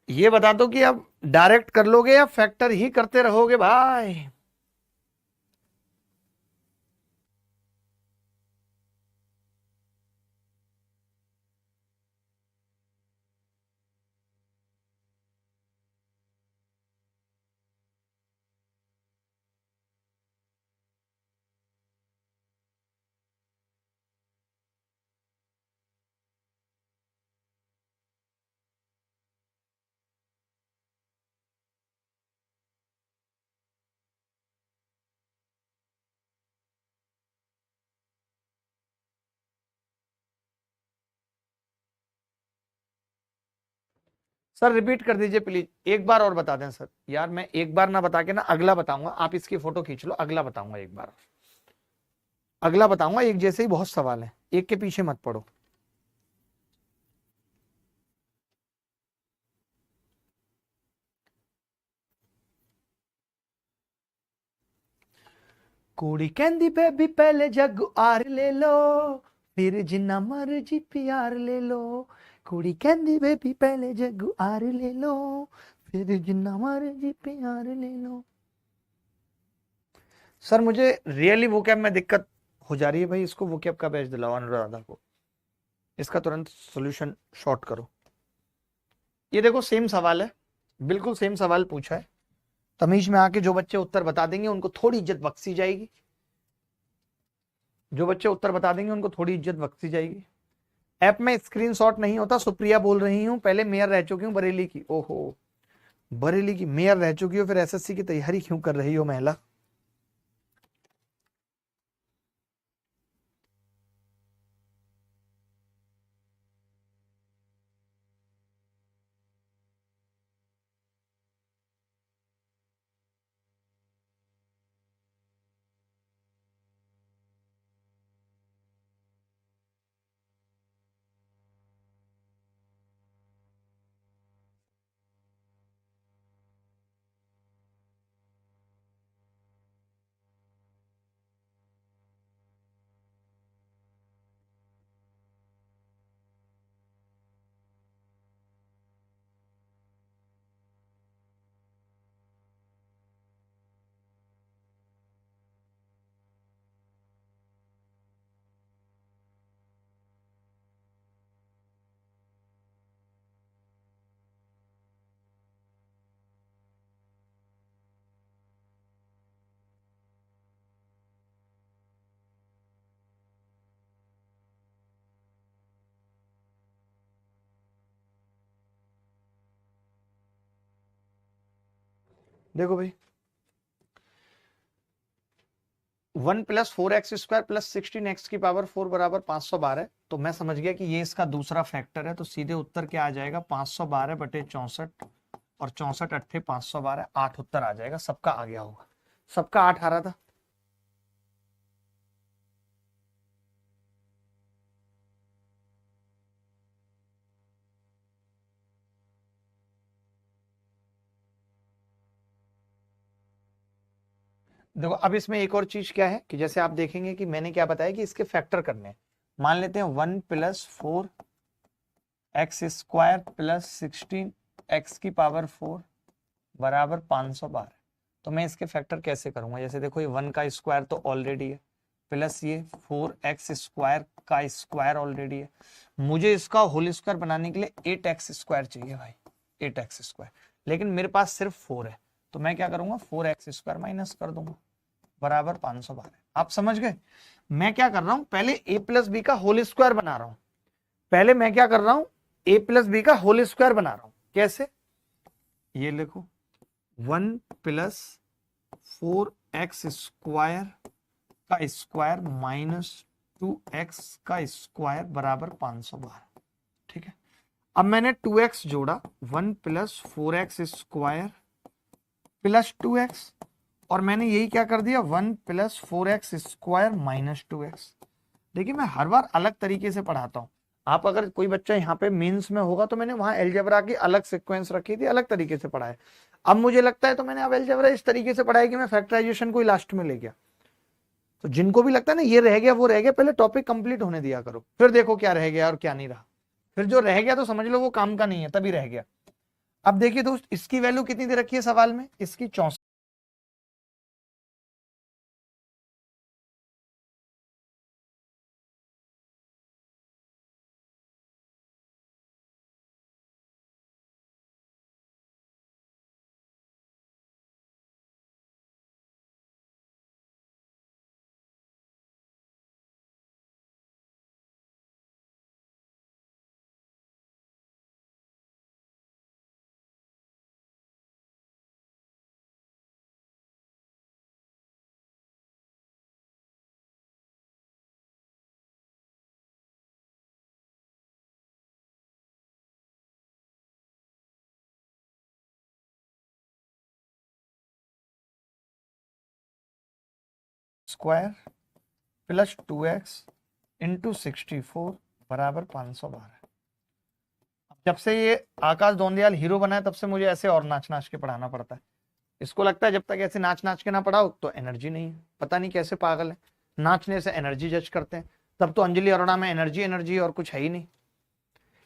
ये बता दो कि अब डायरेक्ट कर लोगे या फैक्टर ही करते रहोगे भाई। सर रिपीट कर दीजिए प्लीज, एक बार और बता दें सर। यार मैं एक बार ना बता के ना अगला बताऊंगा, आप इसकी फोटो खींच लो, अगला बताऊंगा एक बार, अगला बताऊंगा। एक जैसे ही बहुत सवाल है, एक के पीछे मत पड़ो। कुड़ी कहंदी बेबी पहले जग आर ले लो, फिर जिन्ना मर्जी प्यार ले लो। कुड़ी कहंदी बेबी पहले जग आर ले लो, फिर जिन्ना मर्जी प्यार ले लो। सर मुझे रियली वोकैब में दिक्कत हो जा रही है भाई, इसको वोकैब का बैच दिलाओ अनुराधा को, इसका तुरंत सॉल्यूशन शॉर्ट करो। ये देखो सेम सवाल है, बिल्कुल सेम सवाल पूछा है। तमीज में आके जो बच्चे उत्तर बता देंगे उनको थोड़ी इज्जत बख्शी जाएगी, जो बच्चे उत्तर बता देंगे उनको थोड़ी इज्जत बख्शी जाएगी। ऐप में स्क्रीनशॉट नहीं होता। सुप्रिया बोल रही हूँ, पहले मेयर रह चुकी हूँ बरेली की। ओहो, बरेली की मेयर रह चुकी हो, फिर एसएससी की तैयारी क्यों कर रही हो महिला? देखो भाई, 1+4x² प्लस 16x⁴ बराबर 512। तो मैं समझ गया कि ये इसका दूसरा फैक्टर है, तो सीधे उत्तर क्या आ जाएगा, 512/64, और 64 अट्ठे 512, 8 उत्तर आ जाएगा। सबका आ गया होगा, सबका 8 आ रहा था। देखो अब इसमें एक और चीज क्या है कि जैसे आप देखेंगे कि मैंने क्या बताया कि इसके फैक्टर करने हैं। मान लेते हैं 1+4x² प्लस 16x⁴ बराबर 512। तो मैं इसके फैक्टर कैसे करूंगा? जैसे देखो ये 1 का स्क्वायर तो ऑलरेडी है, प्लस ये 4x² का स्क्वायर ऑलरेडी है। मुझे इसका होल स्क्वायर बनाने के लिए 8x² चाहिए भाई, 8x²। लेकिन मेरे पास सिर्फ 4 है, तो मैं क्या करूंगा, 4x² माइनस कर दूंगा, बराबर 512। आप समझ गए? मैं क्या कर रहा हूं, पहले a प्लस बी का होल स्क्वायर बना रहा हूं। पहले मैं क्या कर रहा हूं, a प्लस बी का होल स्क्वायर बना रहा हूं। कैसे? ये लिखो 1+4x² का स्क्वायर माइनस 2x का स्क्वायर बराबर 512। ठीक है, अब मैंने 2x जोड़ा, 1+4x² प्लस 2x, और मैंने यही क्या कर दिया, 1+4x² माइनस 2x। देखिए मैं हर बार अलग तरीके से पढ़ाता हूं। आप अगर कोई बच्चा यहाँ पे मेंस में होगा तो मैंने वहां अलजेब्रा की अलग सीक्वेंस रखी थी, अलग तरीके से पढ़ाया। अब मुझे लगता है तो मैंने अब अलजेब्रा इस तरीके से पढ़ाया कि मैं फैक्टराइजेशन को ही लास्ट में ले गया। तो जिनको भी लगता है ना ये रह गया वो रह गया, पहले टॉपिक कंप्लीट होने दिया करो, फिर देखो क्या रह गया और क्या नहीं रहा। फिर जो रह गया तो समझ लो वो काम का नहीं है, तभी रह गया। अब देखिए दोस्त, इसकी वैल्यू कितनी दे रखी है सवाल में, इसकी 64। स्क्वायर प्लस 2x इंटू 64 बराबर 512। जब से ये आकाश दोंदियाल हीरो बना है तब से मुझे ऐसे और नाच नाच के पढ़ाना पड़ता है। इसको लगता है जब तक ऐसे नाच नाच के ना पढ़ाओ तो एनर्जी नहीं है। पता नहीं कैसे पागल है, नाचने से एनर्जी जज करते हैं। तब तो अंजलि अरोड़ा में एनर्जी एनर्जी और कुछ है ही नहीं।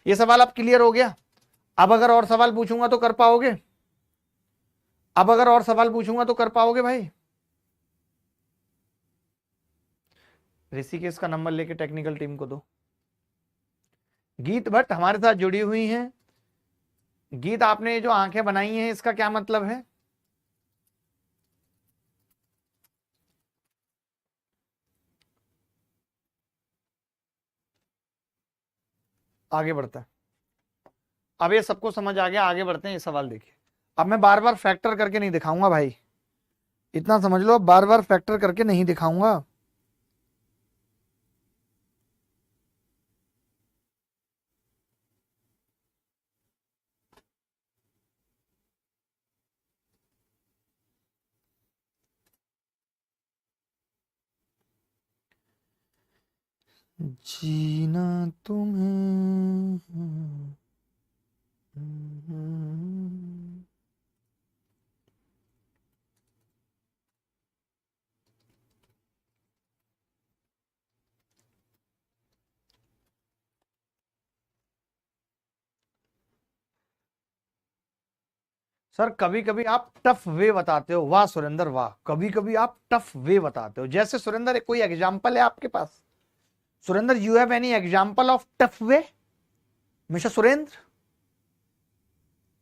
ये सवाल अब क्लियर हो गया। अब अगर और सवाल पूछूंगा तो कर पाओगे? अब अगर और सवाल पूछूंगा तो कर पाओगे भाई? ऋषिकेश का नंबर लेके टेक्निकल टीम को दो। गीत भट्ट हमारे साथ जुड़ी हुई हैं। गीत, आपने ये जो आंखें बनाई हैं इसका क्या मतलब है? आगे बढ़ता है। अब ये सबको समझ आ गया, आगे बढ़ते हैं। ये सवाल देखिए, अब मैं बार बार फैक्टर करके नहीं दिखाऊंगा भाई, इतना समझ लो, अब बार बार फैक्टर करके नहीं दिखाऊंगा। जीना तुम्हें सर कभी कभी आप टफ वे बताते हो। वाह सुरेंद्र वाह, कभी कभी आप टफ वे बताते हो। जैसे सुरेंद्र कोई एग्जांपल है आपके पास? Surendra, you have any example of tough way? Mister Surendra,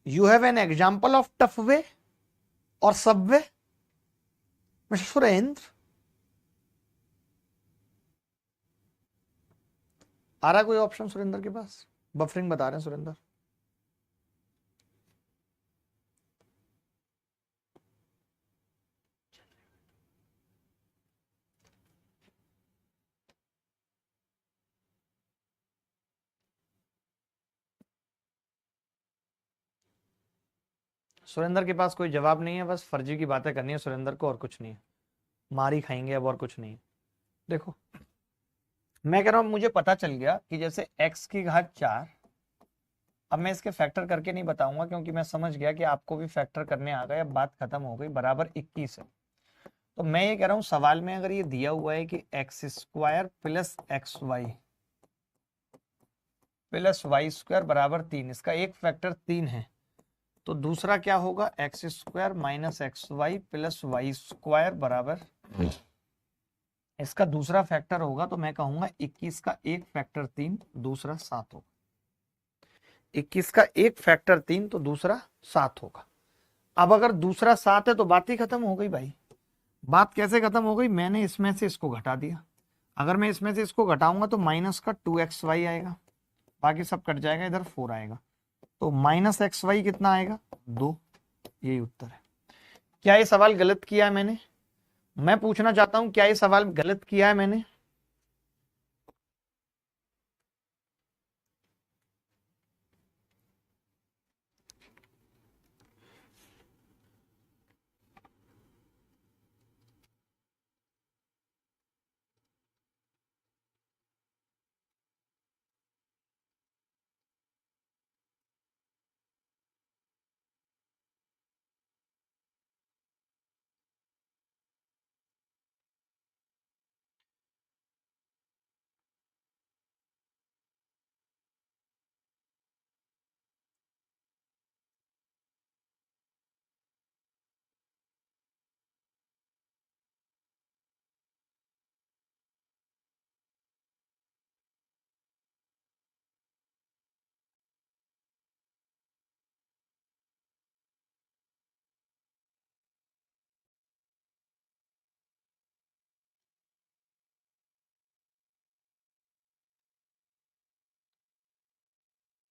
you have an example of tough way और सब वे? मिस्टर सुरेंद्र, आ रहा कोई ऑप्शन सुरेंद्र के पास? बफरिंग बता रहे हैं सुरेंद्र। सुरेंद्र के पास कोई जवाब नहीं है, बस फर्जी की बातें करनी है सुरेंद्र को, और कुछ नहीं है। मारी खाएंगे अब, और कुछ नहीं है। देखो मैं कह रहा हूं, मुझे पता चल गया कि जैसे x की घात 4, अब मैं इसके फैक्टर करके नहीं बताऊंगा क्योंकि मैं समझ गया कि आपको भी फैक्टर करने आ गए। अब बात खत्म हो गई, बराबर 21 है। तो मैं ये कह रहा हूं, सवाल में अगर ये दिया हुआ है कि x square plus x y plus y square बराबर 3, इसका एक फैक्टर 3 है, तो दूसरा क्या होगा? X square minus x y plus y square बराबर, इसका दूसरा फैक्टर होगा तो मैं कहूंगा 21 का एक फैक्टर 3, दूसरा 7 होगा। 21 का एक फैक्टर 3 तो दूसरा 7 होगा। अब अगर दूसरा 7 है तो बात ही खत्म हो गई भाई। बात कैसे खत्म हो गई? मैंने इसमें से इसको घटा दिया। अगर मैं इसमें से इसको घटाऊंगा तो माइनस का 2xy आएगा, बाकी सब कट जाएगा, इधर 4 आएगा, तो माइनस एक्स वाई कितना आएगा? 2। यही उत्तर है। क्या ये सवाल गलत किया है मैंने? मैं पूछना चाहता हूं, क्या ये सवाल गलत किया है मैंने?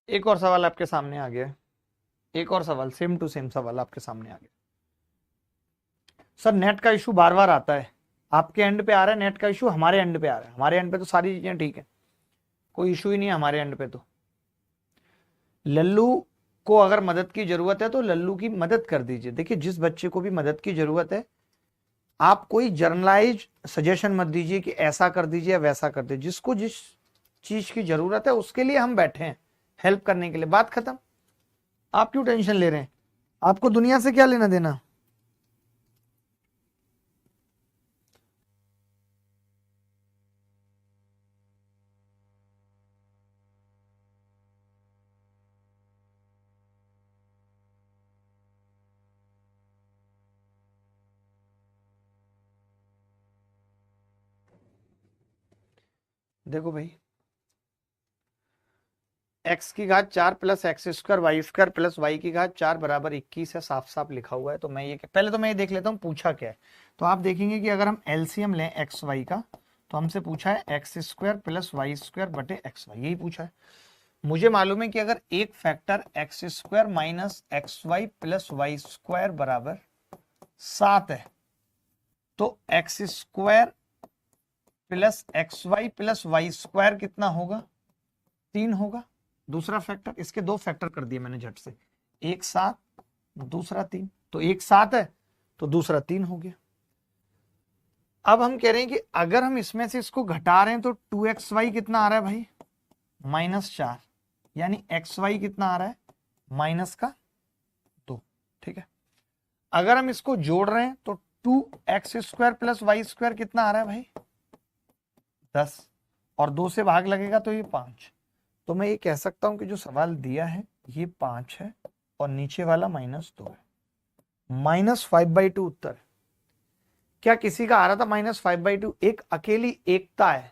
एक और सवाल आपके सामने आ गया। एक और सवाल, सेम टू सेम सवाल आपके सामने आ गया। सर नेट का इशू बार बार आता है, आपके एंड पे आ रहा है नेट का इशू, हमारे एंड पे आ रहा है। हमारे एंड पे तो सारी चीजें ठीक है, कोई इशू ही नहीं है हमारे एंड पे। तो लल्लू को अगर मदद की जरूरत है तो लल्लू की मदद कर दीजिए। देखिए जिस बच्चे को भी मदद की जरूरत है आप कोई जर्नलाइज सजेशन मत दीजिए कि ऐसा कर दीजिए या वैसा कर दीजिए, जिसको जिस चीज की जरूरत है उसके लिए हम बैठे हैं, हेल्प करने के लिए, बात खत्म। आप क्यों टेंशन ले रहे हैं? आपको दुनिया से क्या लेना देना? देखो भाई, x की घात 4 plus x square y square plus y की घात 4 बराबर 21 है, साफ साफ लिखा हुआ है। तो मैं ये पहले तो मैं ये देख लेता हूँ पूछा क्या है। तो आप देखेंगे कि अगर हम एलसीएम लें एक्स वाई का, तो हमसे पूछा है x square plus y square बटे एक्स वाई, यही पूछा है। मुझे मालूम है कि अगर एक factor x square minus x y plus y square बराबर 7 है, तो x square plus x y plus y square कितना होगा? 3 होगा। दूसरा फैक्टर, इसके दो फैक्टर कर दिए मैंने झट से, एक 7 दूसरा 3, तो एक 7 है तो दूसरा 3 हो गया। अब हम कह रहे हैं कि अगर हम इसमें से इसको घटा रहे हैं तो 2xy कितना आ रहा है भाई? -4, यानी xy कितना आ रहा है? -2। ठीक है। अगर हम इसको जोड़ रहे हैं तो 2x square plus y square कितना आ रहा है भाई? 10, और 2 से भाग लगेगा तो ये 5। तो मैं ये कह सकता हूं कि जो सवाल दिया है ये 5 है और नीचे वाला -2 है। -5/2 उत्तर। क्या किसी का आ रहा था -5/2? एक अकेली एकता है,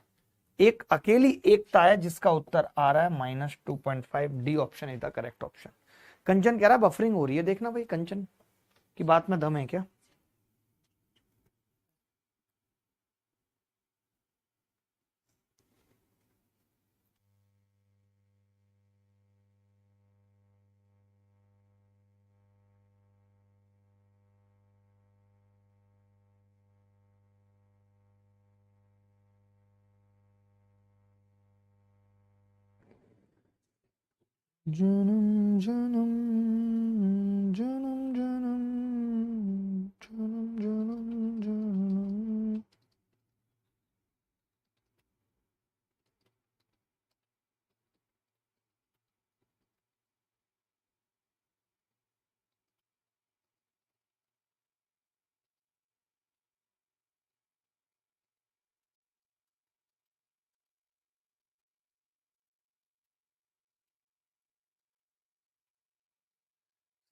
एक अकेली एकता है जिसका उत्तर आ रहा है -2.5। D option is the correct option. Kanchan कह रहा है बफरिंग हो रही है, देखना भाई कंचन की बात में दम है क्या? जन्म जन्म जन्म जन्म जन्म जन्म जन्म।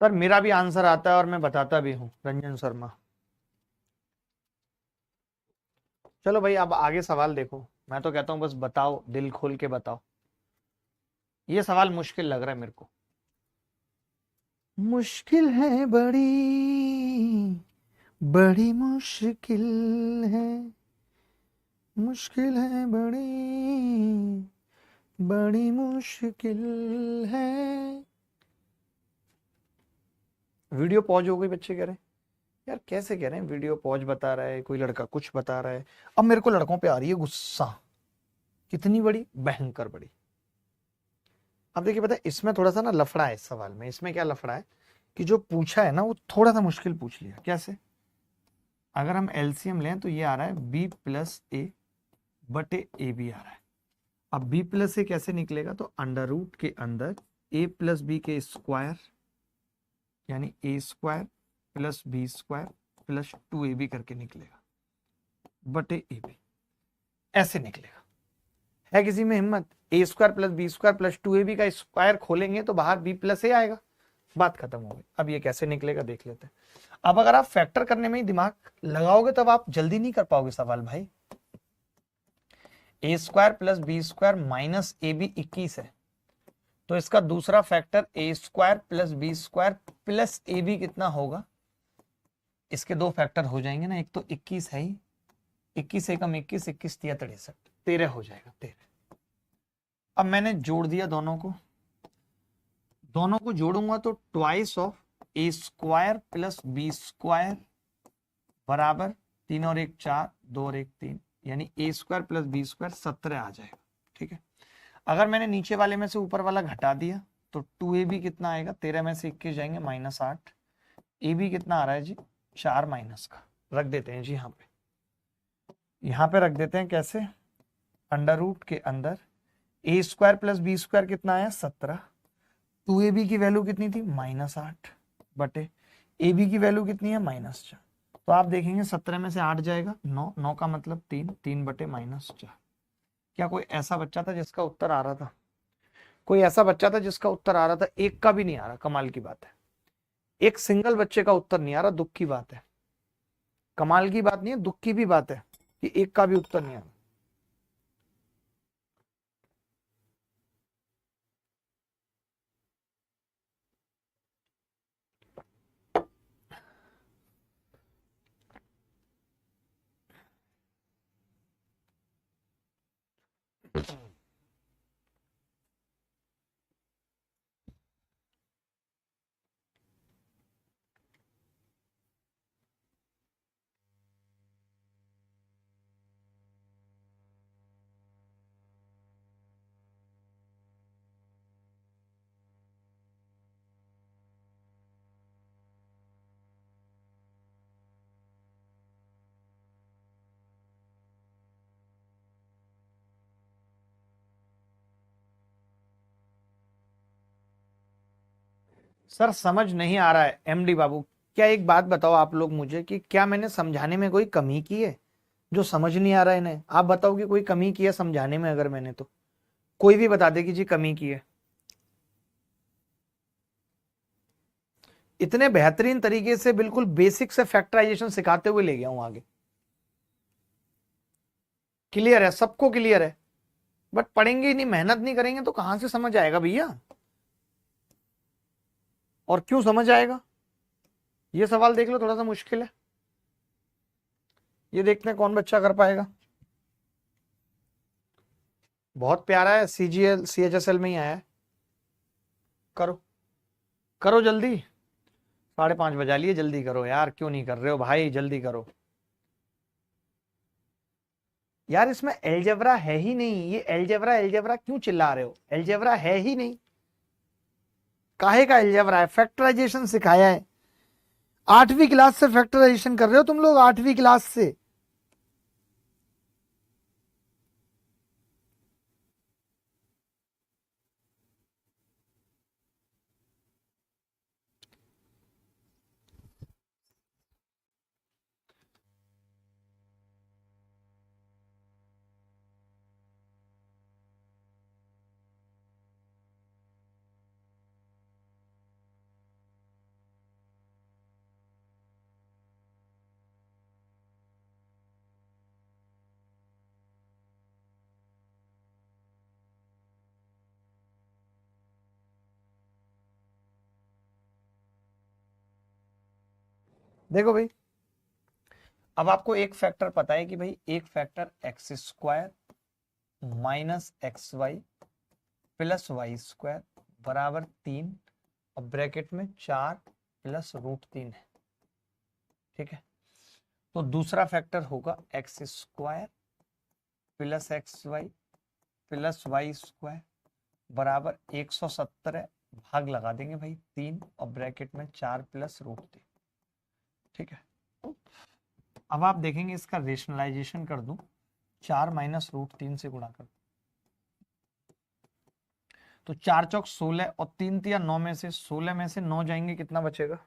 सर मेरा भी आंसर आता है और मैं बताता भी हूँ, रंजन शर्मा। चलो भाई अब आगे सवाल देखो, मैं तो कहता हूँ बस बताओ, दिल खोल के बताओ। ये सवाल मुश्किल लग रहा है मेरे को। मुश्किल है बड़ी, बड़ी मुश्किल है, मुश्किल है बड़ी, बड़ी मुश्किल है। वीडियो पॉज हो गई, बच्चे कह रहे हैं यार कैसे कह रहे हैं वीडियो पॉज बता रहा है, कोई लड़का कुछ बता रहा है। अब मेरे को लड़कों पे आ रही है गुस्सा, कितनी बड़ी, भयंकर बड़ी। अब देखिए पता है इसमें थोड़ा सा ना लफड़ा है इस सवाल में। इसमें क्या लफड़ा है कि जो पूछा है ना वो थोड़ा सा मुश्किल पूछ लिया। कैसे? अगर हम एलसीएम लें तो ये आ रहा है बी प्लस ए बटे ए बी आ रहा है। अब बी प्लस ए कैसे निकलेगा? तो अंडर रूट के अंदर ए प्लस बी के स्क्वायर, यानी A square plus B square plus 2ab करके निकलेगा बटे ए बी, ऐसे निकलेगा। है किसी में हिम्मत? A square plus B square plus 2ab का स्क्वायर खोलेंगे तो बाहर बी प्लस ए आएगा। बात खत्म हो गई। अब ये कैसे निकलेगा देख लेते हैं। अब अगर आप फैक्टर करने में ही दिमाग लगाओगे तब आप जल्दी नहीं कर पाओगे सवाल भाई। A square plus B square minus A B 21 है, तो इसका दूसरा factor A square plus B square plus A B कितना होगा? इसके दो फैक्टर हो जाएंगे ना, एक तो 21 है ही, 21 एकम 21, 21 तिया 63, 13 हो जाएगा 13। अब मैंने जोड़ दिया दोनों को, दोनों को जोड़ूंगा तो twice of a square plus B square बराबर 3 और 1 4, 2 और 1 3, यानी A square plus B square 17 आ जाएगा। ठीक है। अगर मैंने नीचे वाले में से ऊपर वाला घटा दिया तो 2ab कितना आएगा? 13 में से 21 जाएंगे -8। ए बी कितना आ रहा है जी? 4 माइनस का, रख देते हैं जी यहाँ पे रख देते हैं। कैसे? अंडर रूट के अंदर ए स्क्वायर प्लस बी स्क्वायर कितना आया 17, 2ab की वैल्यू कितनी थी -8 बटे ए बी की वैल्यू कितनी है -4। तो आप देखेंगे 17 में से 8 जाएगा 9, 9 का मतलब 3, 3 बटे -4। क्या कोई ऐसा बच्चा था जिसका उत्तर आ रहा था? कोई ऐसा बच्चा था जिसका उत्तर आ रहा था? एक का भी नहीं आ रहा। कमाल की बात है, एक सिंगल बच्चे का उत्तर नहीं आ रहा। दुख की बात है, कमाल की बात नहीं है, दुख की भी बात है कि एक का भी उत्तर नहीं आ रहा। सर समझ नहीं आ रहा है एमडी बाबू। क्या एक बात बताओ आप लोग मुझे कि क्या मैंने समझाने में कोई कमी की है जो समझ नहीं आ रहा है इन्हें? आप बताओ कि कोई कमी की है समझाने में? अगर मैंने तो कोई भी बता दे कि जी कमी की है। इतने बेहतरीन तरीके से बिल्कुल बेसिक से फैक्टराइजेशन सिखाते हुए ले गया हूं आगे। क्लियर है सबको? क्लियर है? बट पढ़ेंगे ही नहीं, मेहनत नहीं करेंगे तो कहां से समझ आएगा भैया? और क्यों समझ आएगा? ये सवाल देख लो, थोड़ा सा मुश्किल है। ये देखते हैं कौन बच्चा कर पाएगा। बहुत प्यारा है, सीजीएल सीएचएसएल में ही आया है। करो करो जल्दी, 5:30 बजा लिए, जल्दी करो यार। क्यों नहीं कर रहे हो भाई? जल्दी करो यार। इसमें एलजेब्रा है ही नहीं। ये एलजेब्रा एलजेब्रा क्यों चिल्ला रहे हो? एलजेब्रा है ही नहीं। काहे का एलजेब्रा है? फैक्टराइजेशन सिखाया है। 8वीं क्लास से फैक्टराइजेशन कर रहे हो तुम लोग, 8वीं क्लास से। देखो भाई, अब आपको एक फैक्टर पता है कि भाई एक factor x square minus x y plus y square बराबर 3 और ब्रैकेट में 4 प्लस √3 है। ठीक है, तो दूसरा फैक्टर होगा x square plus x y plus y square बराबर 170 है। भाग लगा देंगे भाई 3 और ब्रैकेट में 4 प्लस √3। ठीक है, अब आप देखेंगे इसका रेशनलाइजेशन कर दूं, 4 माइनस √3 से गुणा कर, तो 4 चौक 16 और 3 तिया 9 में से 16 में से 9 जाएंगे, कितना बचेगा?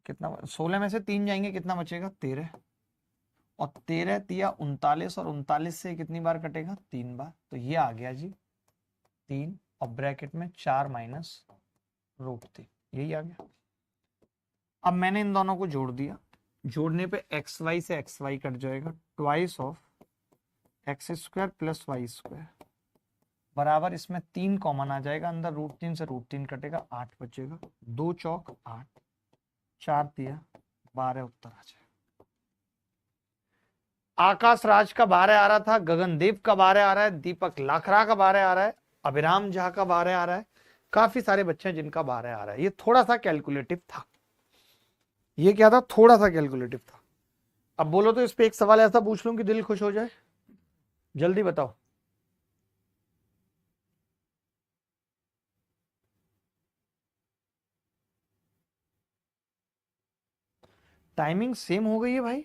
कितना? 16 में से 3 जाएंगे, कितना बचेगा? 13। और 13 तिया 39 और 39 से कितनी बार कटेगा? 3 बार। तो ये आ गया जी 3 और ब्रैकेट में 4 माइनस √3, यही आ गया। अब मैंने इन दोनों को जोड़ दिया, जोड़ने पे एक्स वाई से एक्स वाई कट जाएगा, twice of x square plus y square बराबर, इसमें 3 कॉमन आ जाएगा अंदर, √3 से √3 कटेगा, 8 बचेगा। 2 चौक 8, 4 तिया 12, उत्तर आ जाएगा। आकाश राज का 12 आ रहा था, गगनदेव का 12 आ रहा है, दीपक लाखरा का 12 आ रहा है, अभिराम झा का 12 आ रहा है। काफी सारे बच्चे हैं जिनका 12 आ रहा है। ये थोड़ा सा कैलकुलेटिव था। ये क्या था? थोड़ा सा कैलकुलेटिव था। अब बोलो तो इस पे एक सवाल ऐसा पूछ लूं कि दिल खुश हो जाए, जल्दी बताओ। टाइमिंग सेम हो गई है भाई।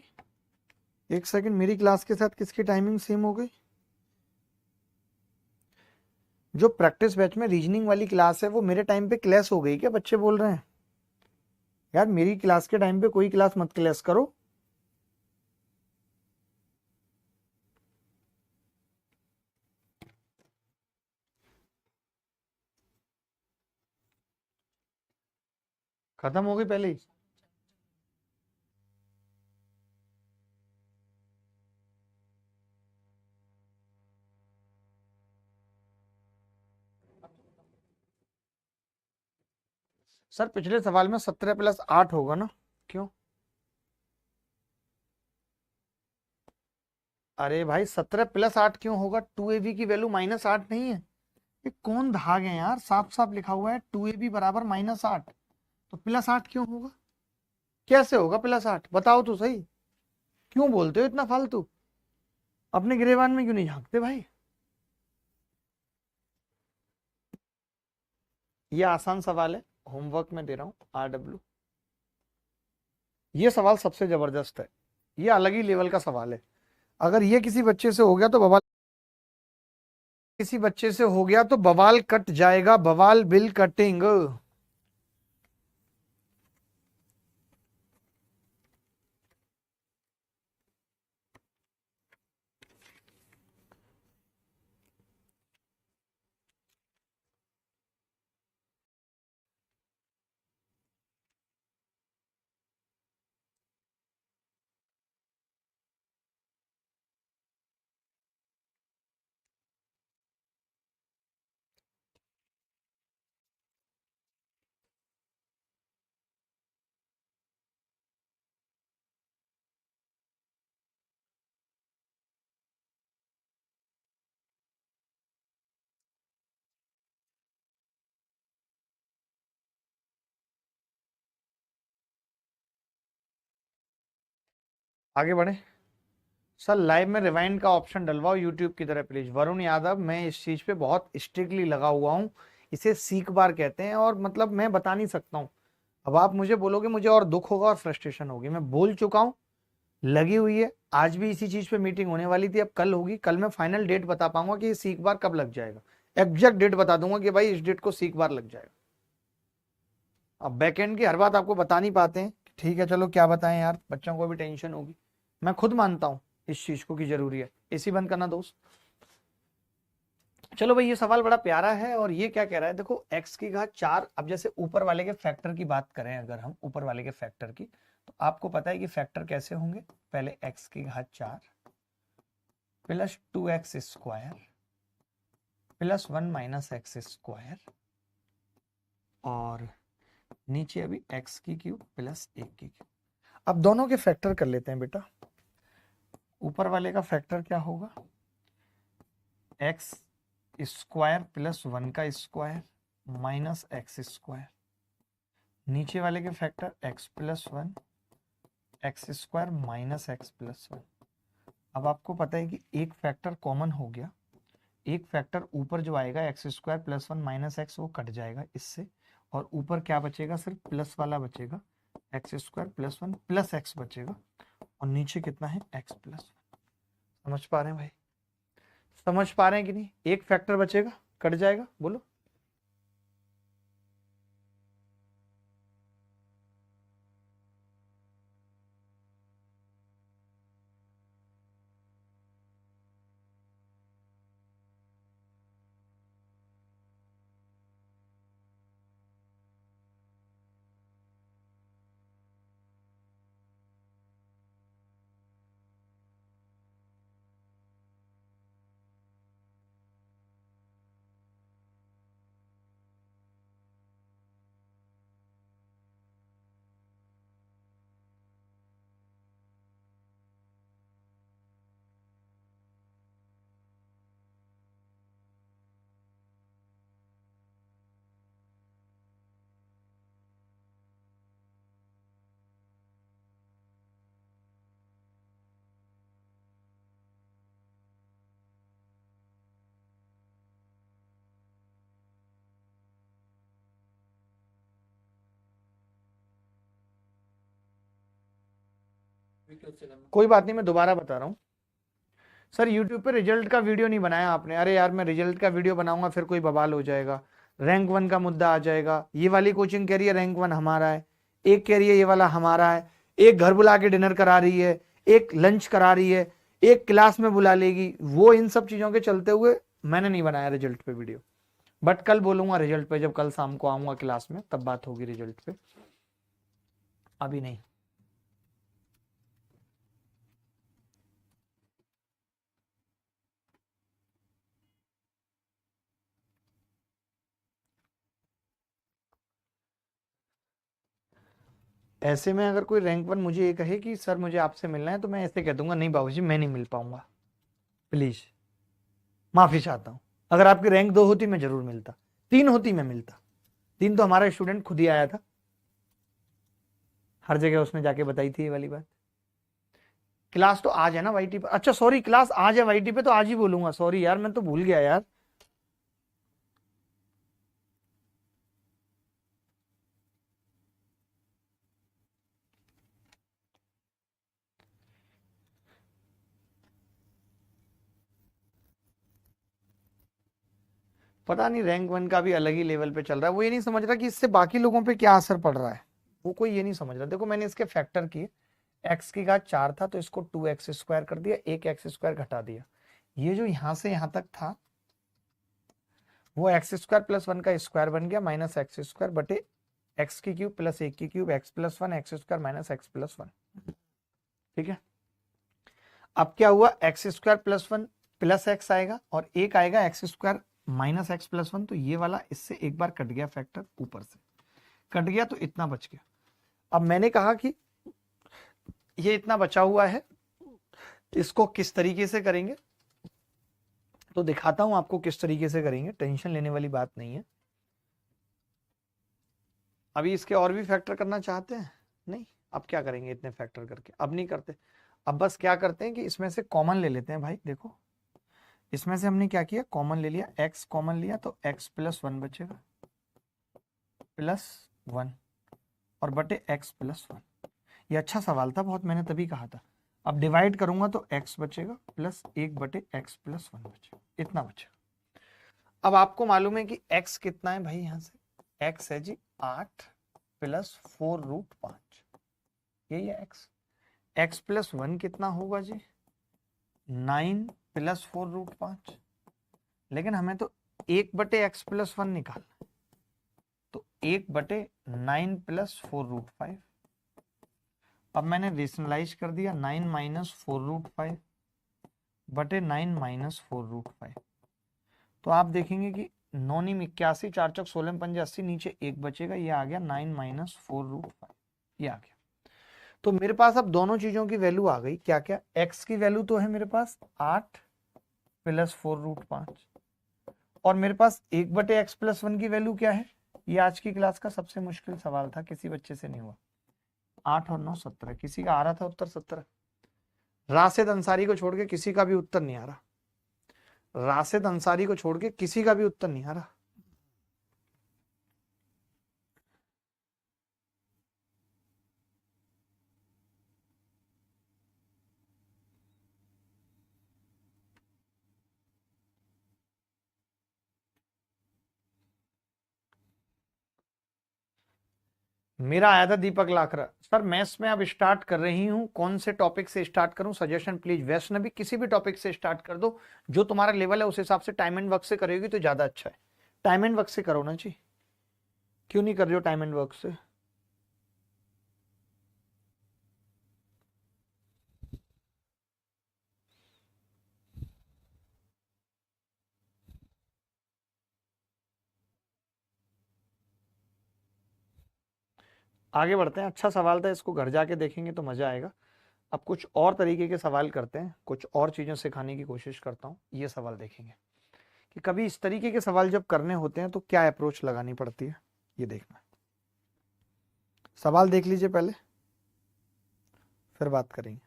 एक सेकंड, मेरी क्लास के साथ किसकी टाइमिंग सेम हो गई? जो प्रैक्टिस बैच में रीजनिंग वाली क्लास है वो मेरे टाइम पे क्लास हो गई क्या? बच्चे बोल रहे हैं यार मेरी क्लास के टाइम पे कोई क्लास मत क्लास करो। खत्म हो गई पहले ही। सर पिछले सवाल में 17+8 होगा ना? क्यों? अरे भाई 17+8 क्यों होगा? 2ab की वैल्यू -8 नहीं है? ये कौन भाग है यार, साफ साफ लिखा हुआ है 2ab बराबर -8, तो +8 क्यों होगा? कैसे होगा +8? बताओ तो सही। क्यों बोलते हो इतना फालतू? अपने गिरेबान में क्यों नहीं झांकते भाई? ये आसान सवाल है, होमवर्क में दे रहा हूं, RW। ये सवाल सबसे जबरदस्त है, ये अलग ही लेवल का सवाल है। अगर ये किसी बच्चे से हो गया तो बवाल, किसी बच्चे से हो गया तो बवाल कट जाएगा, बवाल बिल कटिंग। आगे बढ़े सर, लाइव में रिवाइंड का ऑप्शन डलवाओ यूट्यूब की तरह प्लीज। वरुण यादव, मैं इस चीज पे बहुत स्ट्रिक्टली लगा हुआ हूँ, इसे सीख बार कहते हैं, और मतलब मैं बता नहीं सकता हूँ। अब आप मुझे बोलोगे, मुझे और दुख होगा और फ्रस्ट्रेशन होगी। मैं बोल चुका हूँ, लगी हुई है। आज भी इसी चीज पे मीटिंग होने वाली थी, अब कल होगी। कल मैं फाइनल डेट बता पाऊंगा कि ये सीख बार कब लग जाएगा। एग्जैक्ट डेट बता दूंगा कि भाई इस डेट को सीख बार लग जाएगा। अब बैकएंड की हर बात आपको बता नहीं पाते हैं, ठीक है चलो क्या बताएं यार, बच्चों को भी टेंशन होगी। मैं खुद मानता हूं इस चीज को कि जरूरी है। एसी बंद करना दोस्त। चलो भाई, ये सवाल बड़ा प्यारा है, और ये क्या कह रहा है देखो, x⁴। अब जैसे ऊपर वाले के फैक्टर की बात करें, अगर हम ऊपर वाले के फैक्टर की, तो आपको पता है कि फैक्टर कैसे होंगे। पहले x⁴ plus 2x² plus 1 - x², और नीचे अभी x³ प्लस 1³। अब दोनों के फैक्टर कर लेते हैं बेटा। ऊपर वाले का फैक्टर क्या होगा? x² plus 1² minus x²। नीचे वाले के factor x+1 x² minus x+1। अब आपको पता है कि एक फैक्टर कॉमन हो गया, एक फैक्टर ऊपर जो आएगा x² प्लस 1 माइनस x, वो कट जाएगा इससे, और ऊपर क्या बचेगा? सिर्फ प्लस वाला बचेगा, x² प्लस 1 प्लस x बचेगा, और नीचे कितना है? x+1। समझ पा रहे हैं भाई? समझ पा रहे हैं कि नहीं? एक फैक्टर बचेगा, कट जाएगा, बोलो। कोई बात नहीं, मैं दोबारा बता रहा हूँ सर। यूट्यूब पे रिजल्ट का वीडियो नहीं बनाया आपने। अरे यार मैं रिजल्ट का वीडियो बनाऊंगा फिर कोई बवाल हो जाएगा, रैंक 1 का मुद्दा आ जाएगा। ये वाली कोचिंग कह रही है रैंक 1 हमारा है, एक कह रही है ये वाला हमारा है, एक घर बुला के डिनर करा रही है, एक लंच करा रही है, एक क्लास में बुला लेगी। वो इन सब चीजों के चलते हुए मैंने नहीं बनाया रिजल्ट पे वीडियो। बट कल बोलूंगा रिजल्ट पे, जब कल शाम को आऊंगा क्लास में तब बात होगी रिजल्ट पे, अभी नहीं। ऐसे में अगर कोई रैंक 1 मुझे ये कहे कि सर मुझे आपसे मिलना है, तो मैं ऐसे कह दूंगा नहीं बाबूजी मैं नहीं मिल पाऊंगा, प्लीज माफी चाहता हूं। अगर आपकी रैंक 2 होती मैं जरूर मिलता, 3 होती मैं मिलता। 3 तो हमारा स्टूडेंट खुद ही आया था, हर जगह उसने जाके बताई थी ये वाली बात। क्लास तो आज है ना वाईटी पर? अच्छा सॉरी, क्लास आज है वाईटी पे तो आज ही बोलूंगा। सॉरी यार मैं तो भूल गया यार। पता नहीं रैंक 1 का भी अलग ही लेवल पे चल रहा है। वो ये नहीं समझ रहा कि इससे बाकी लोगों पे क्या असर पड़ रहा है, वो कोई ये नहीं समझ रहा। देखो मैंने इसके फैक्टर किए, एक्स की घात 4 था तो इसको 2x² कर दिया, एक x² घटा दिया। ये जो यहां से यहां तक था वो x² + 1 का स्क्वायर बन गया, माइनस x² बटे x³ + 1³ x+1 x² - x+1। ठीक है, अब क्या हुआ, x² + 1 + x आएगा और एक आएगा x² - x+1। तो ये वाला इससे एक बार कट गया, फैक्टर ऊपर से कट गया तो इतना बच गया। अब मैंने कहा कि ये इतना बचा हुआ है, इसको किस तरीके से करेंगे, तो दिखाता हूं आपको किस तरीके से करेंगे, टेंशन लेने वाली बात नहीं है। अभी इसके और भी फैक्टर करना चाहते हैं? नहीं, अब क्या करेंगे इतने फैक्टर करके, अब नहीं करते। अब बस क्या करते हैं कि इसमें से कॉमन ले लेते हैं भाई। देखो इसमें से हमने क्या किया, कॉमन ले लिया, x कॉमन लिया तो x+1 बचेगा, +1 और बटे x+1। ये अच्छा सवाल था बहुत, मैंने तभी कहा था। अब डिवाइड करूंगा तो x बचेगा +1 बटे x+1 बचेगा, इतना बचेगा। अब आपको मालूम है कि x कितना है भाई, यहां से x है जी 8 + 4√5, यही है x। x+1 कितना होगा जी, 9 + 4√5। लेकिन हमें तो 1/x+1 निकालना है, तो 1/9 + 4√5। अब मैंने रेशनलाइज कर दिया, 9 - 4√5 बटे 9 - 4√5। तो आप देखेंगे कि 9 × 81, 4 × 16 × 5 80, नीचे 1 बचेगा, ये आ गया 9 - 4√5, ये आ गया। तो मेरे पास अब दोनों चीजों की वैल्यू आ गई। क्या क्या, x की वैल्यू तो है मेरे पास 8 + 4√5 और मेरे पास 1/x+1 की वैल्यू क्या है। ये आज की क्लास का सबसे मुश्किल सवाल था, किसी बच्चे से नहीं हुआ। 8 और 9 17, किसी का आ रहा था उत्तर 17। राशिद अंसारी को छोड़ के किसी का भी उत्तर नहीं आ रहा, राशिद अंसारी को छोड़ के किसी का भी उत्तर नहीं आ रहा। मेरा आया था दीपक लाखरा, सर मैथ्स में अब स्टार्ट कर रही हूँ, कौन से टॉपिक से स्टार्ट करूं, सजेशन प्लीज। वैष्णवी किसी भी टॉपिक से स्टार्ट कर दो, जो तुम्हारा लेवल है उस हिसाब से टाइम एंड वर्क से करेगी तो ज्यादा अच्छा है। टाइम एंड वर्क से करो ना जी, क्यों नहीं कर रहे हो टाइम एंड वर्क से। आगे बढ़ते हैं, अच्छा सवाल था, इसको घर जाके देखेंगे तो मजा आएगा। अब कुछ और तरीके के सवाल करते हैं, कुछ और चीजें सिखाने की कोशिश करता हूँ। ये सवाल देखेंगे कि कभी इस तरीके के सवाल जब करने होते हैं तो क्या अप्रोच लगानी पड़ती है, ये देखना। सवाल देख लीजिए पहले, फिर बात करेंगे।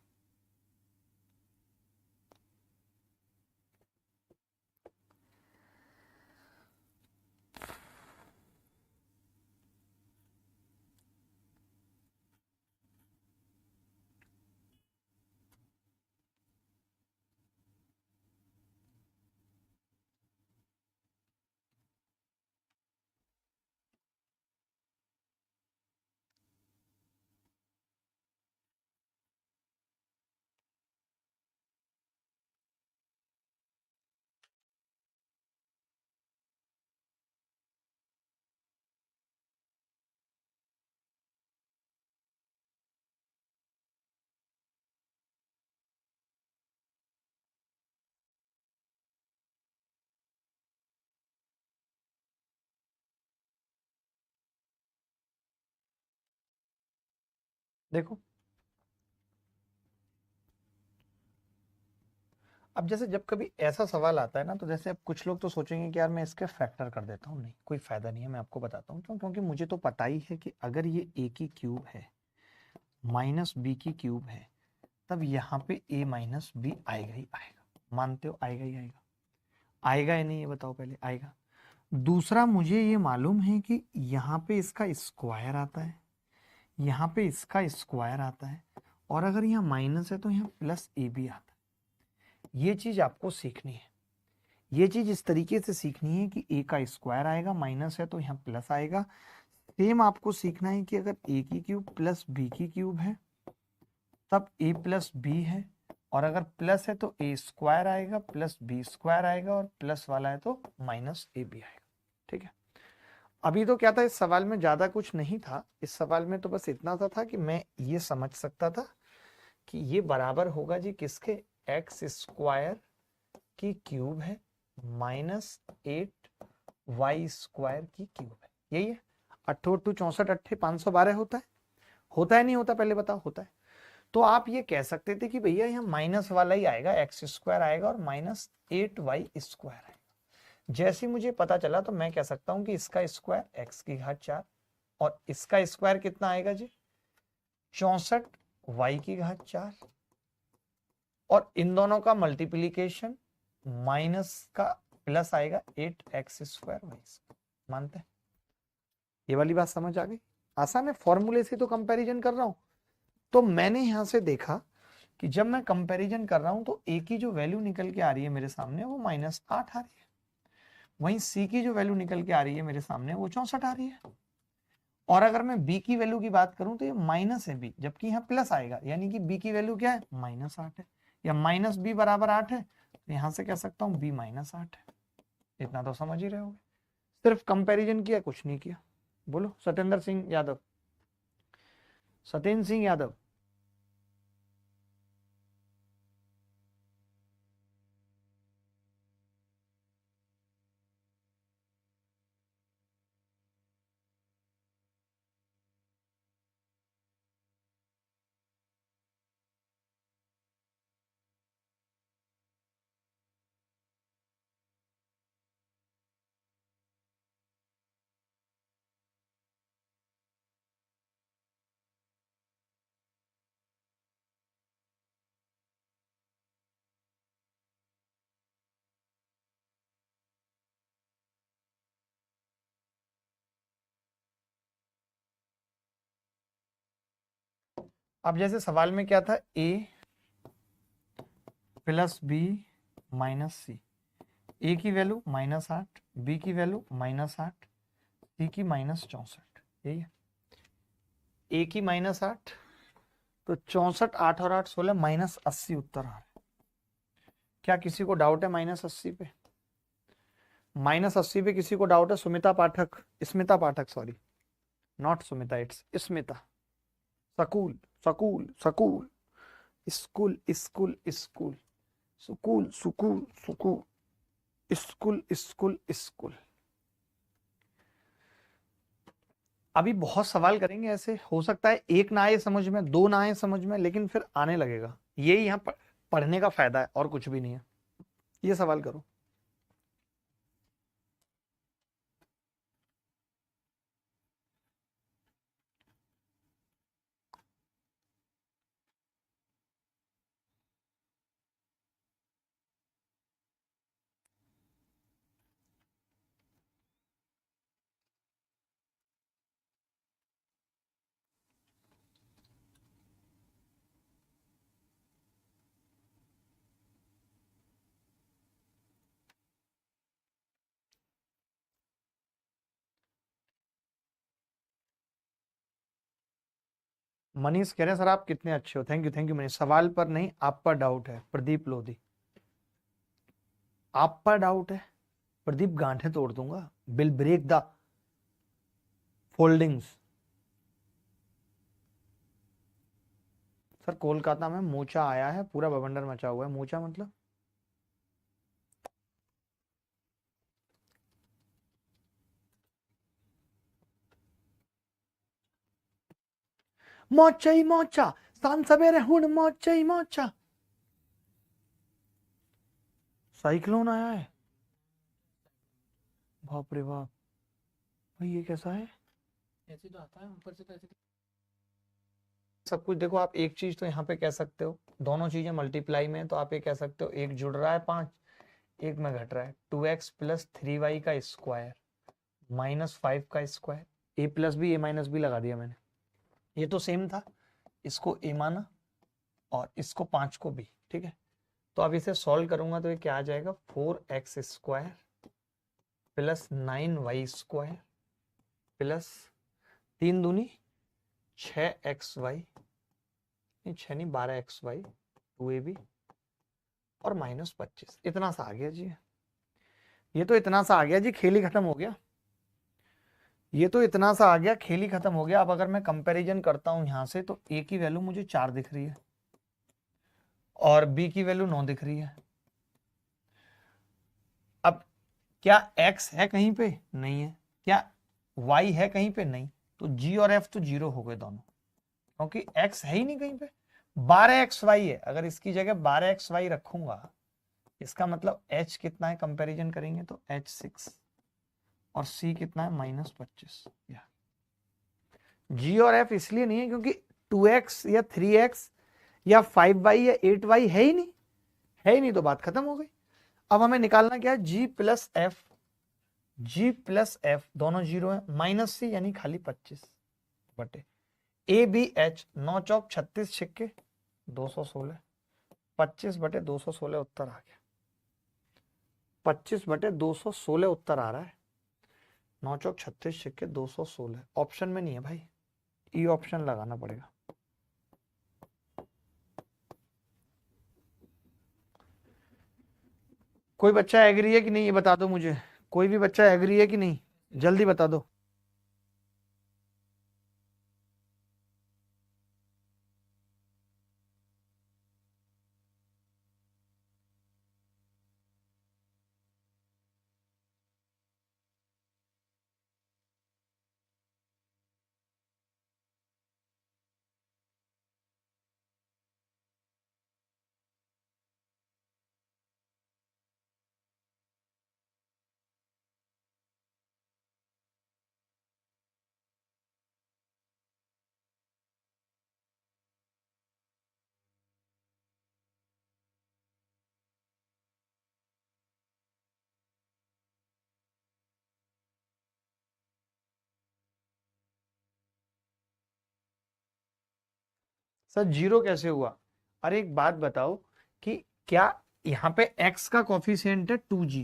देखो अब जैसे जब कभी ऐसा सवाल आता है ना, तो जैसे अब कुछ लोग तो सोचेंगे कि यार मैं इसके फैक्टर कर देता हूँ, नहीं कोई फायदा नहीं है। मैं आपको बताता हूँ क्यों, क्योंकि मुझे तो पता ही है कि अगर ये ए की क्यूब है माइनस बी की क्यूब है, तब यहाँ पे ए माइनस बी आएगा ही आएगा। मानते हो आएगा ही आएगा? आएगा या नहीं ये बताओ पहले, आएगा। दूसरा, मुझे ये मालूम है कि यहाँ पे इसका स्क्वायर आता है, यहाँ पे इसका स्क्वायर आता है, और अगर यहाँ माइनस है तो यहाँ प्लस ए भी आता है। ये चीज आपको सीखनी है। ये चीज इस तरीके से सीखनी है कि ए का स्क्वायर आएगा, माइनस है तो यहाँ प्लस आएगा। सेम आपको सीखना है कि अगर ए की क्यूब प्लस बी की क्यूब है तब ए प्लस बी है, और अगर प्लस है तो ए स्क्वायर आएगा, प्लस बी स्क्वायर आएगा, और प्लस वाला है तो माइनस ए बी आएगा। ठीक है। अभी तो क्या था, इस सवाल में ज्यादा कुछ नहीं था। इस सवाल में तो बस इतना सा था कि मैं ये समझ सकता था कि ये बराबर होगा जी किसके, एक्स स्क्वायर की क्यूब है माइनस 8 y² की क्यूब है। यही है। 8×8 = 64, 8×512 होता है नहीं होता, पहले बताओ होता है। तो आप ये कह सकते थे कि भैया यहाँ माइनस वाला ही आएगा, x² आएगा और -8y² आएगा। जैसे मुझे पता चला तो मैं कह सकता हूं कि इसका स्क्वायर x⁴ और इसका स्क्वायर कितना आएगा जी, 64y⁴, और इन दोनों का मल्टीप्लीकेशन माइनस का प्लस आएगा 8x²y²। मानते हैं? ये वाली बात समझ आ गई? आसान है, फॉर्मूले से तो कंपैरिजन कर रहा हूं। तो मैंने यहां से देखा कि जब मैं कंपैरिजन कर रहा हूं तो ए की जो वैल्यू निकल के आ रही है मेरे सामने वो -8 आ रही है, वहीं सी की जो वैल्यू निकल के आ रही है मेरे सामने वो 64 आ रही है। और अगर मैं बी की वैल्यू की बात करूं तो ये माइनस है बी, जबकि यहाँ प्लस आएगा, यानी कि बी की वैल्यू क्या है, -8 है, या माइनस बी बराबर 8 है, तो यहां से कह सकता हूं बी -8 है। इतना तो समझ ही रहे होगे। सिर्फ कंपैरिजन किया, कुछ नहीं किया। बोलो सत्येंद्र सिंह यादव, सत्येंद्र सिंह यादव। अब जैसे सवाल में क्या था, ए प्लस बी माइनस सी, ए की वैल्यू -8, बी की वैल्यू -8, सी की -64। यही है। ए की -8, तो 64, 8 और 8 16, -80 उत्तर आ रहा है। क्या किसी को डाउट है -80 पे? -80 पे किसी को डाउट है? Sumita Pathak, Smita Pathak, sorry, not Sumita, it's Smita. School, school, school, school, school, school, school, school, school, school, school, school. अभी बहुत सवाल करेंगे ऐसे, हो सकता है एक ना आए समझ में, दो ना आए समझ में, लेकिन फिर आने लगेगा। यही यहाँ पढ़ने का फायदा है, और कुछ भी नहीं है। ये सवाल करो। मनीष कह रहे हैं सर आप कितने अच्छे हो, thank you, thank you Manish. सवाल पर नहीं, आप पर डाउट है। प्रदीप लोधी, आप पर डाउट है। प्रदीप गांठें तोड़ दूंगा, will break the foldings. Sir Kolkata में मोचा आया है, पूरा बवंडर मचा हुआ है। मोचा मतलब मोचा ही मोचा, सांझ सवेरे हुण मोचा ही मोचा। साइक्लोन आया है, बाप रे बाप भाई, ये कैसा है? ऐसे तो आता है ऊपर से, तो ऐसे सब कुछ देखो, आप एक चीज तो यहाँ पे कह सकते हो, दोनों चीजें मल्टीप्लाई में है, तो आप ये कह सकते हो एक जुड़ रहा है 5, एक में घट रहा है। 2x प्लस 3y का स्क्वायर माइनस 5 का square, a plus b, a minus b लगा दिया मैंने, ये तो सेम था, इसको a माना और इसको 5 को b, ठीक है। तो अब इसे सॉल्व करूंगा तो ये क्या आ जाएगा, 4x square plus 9y square plus 3 दूनी 6xy, नहीं 6 नहीं 12xy 2ab और माइनस 25, इतना सा आ गया जी। ये तो इतना सा आ गया जी, खेल ही खत्म हो गया। ये तो इतना सा आ गया, खेल ही खत्म हो गया। अब अगर मैं कंपैरिजन करता हूं यहां से, तो a की वैल्यू मुझे 4 दिख रही है और b की वैल्यू 9 दिख रही है। अब क्या x है कहीं पे? नहीं है। क्या y है कहीं पे? नहीं। तो g और f तो जीरो हो गए दोनों, क्योंकि x है ही नहीं कहीं पे। 12xy है, अगर इसकी जगह 12xy रखूंगा, इसका मतलब h कितना है, कंपैरिजन करेंगे तो h6 और c कितना है, -25। g और f इसलिए नहीं है क्योंकि 2x या 3x या 5y या 8y है ही नहीं, है ही नहीं, तो बात खत्म हो गई। अब हमें निकालना क्या है, g plus F, g plus F दोनों जीरो है, माइनस सी यानी खाली 25 बटे ए बी एच, 9 चौक 36 छिक्के 216, 25 बटे 216 उत्तर आ गया। 25 बटे 216 उत्तर आ रहा है। 9 चौक 36 छिक्के 216, ऑप्शन में नहीं है भाई, ई ऑप्शन लगाना पड़ेगा। कोई बच्चा एग्री है कि नहीं, ये बता दो मुझे। कोई भी बच्चा एग्री है कि नहीं, जल्दी बता दो। सर जीरो कैसे हुआ? अरे एक बात बताओ कि क्या यहाँ पे x का कॉफिशिएंट है 2g,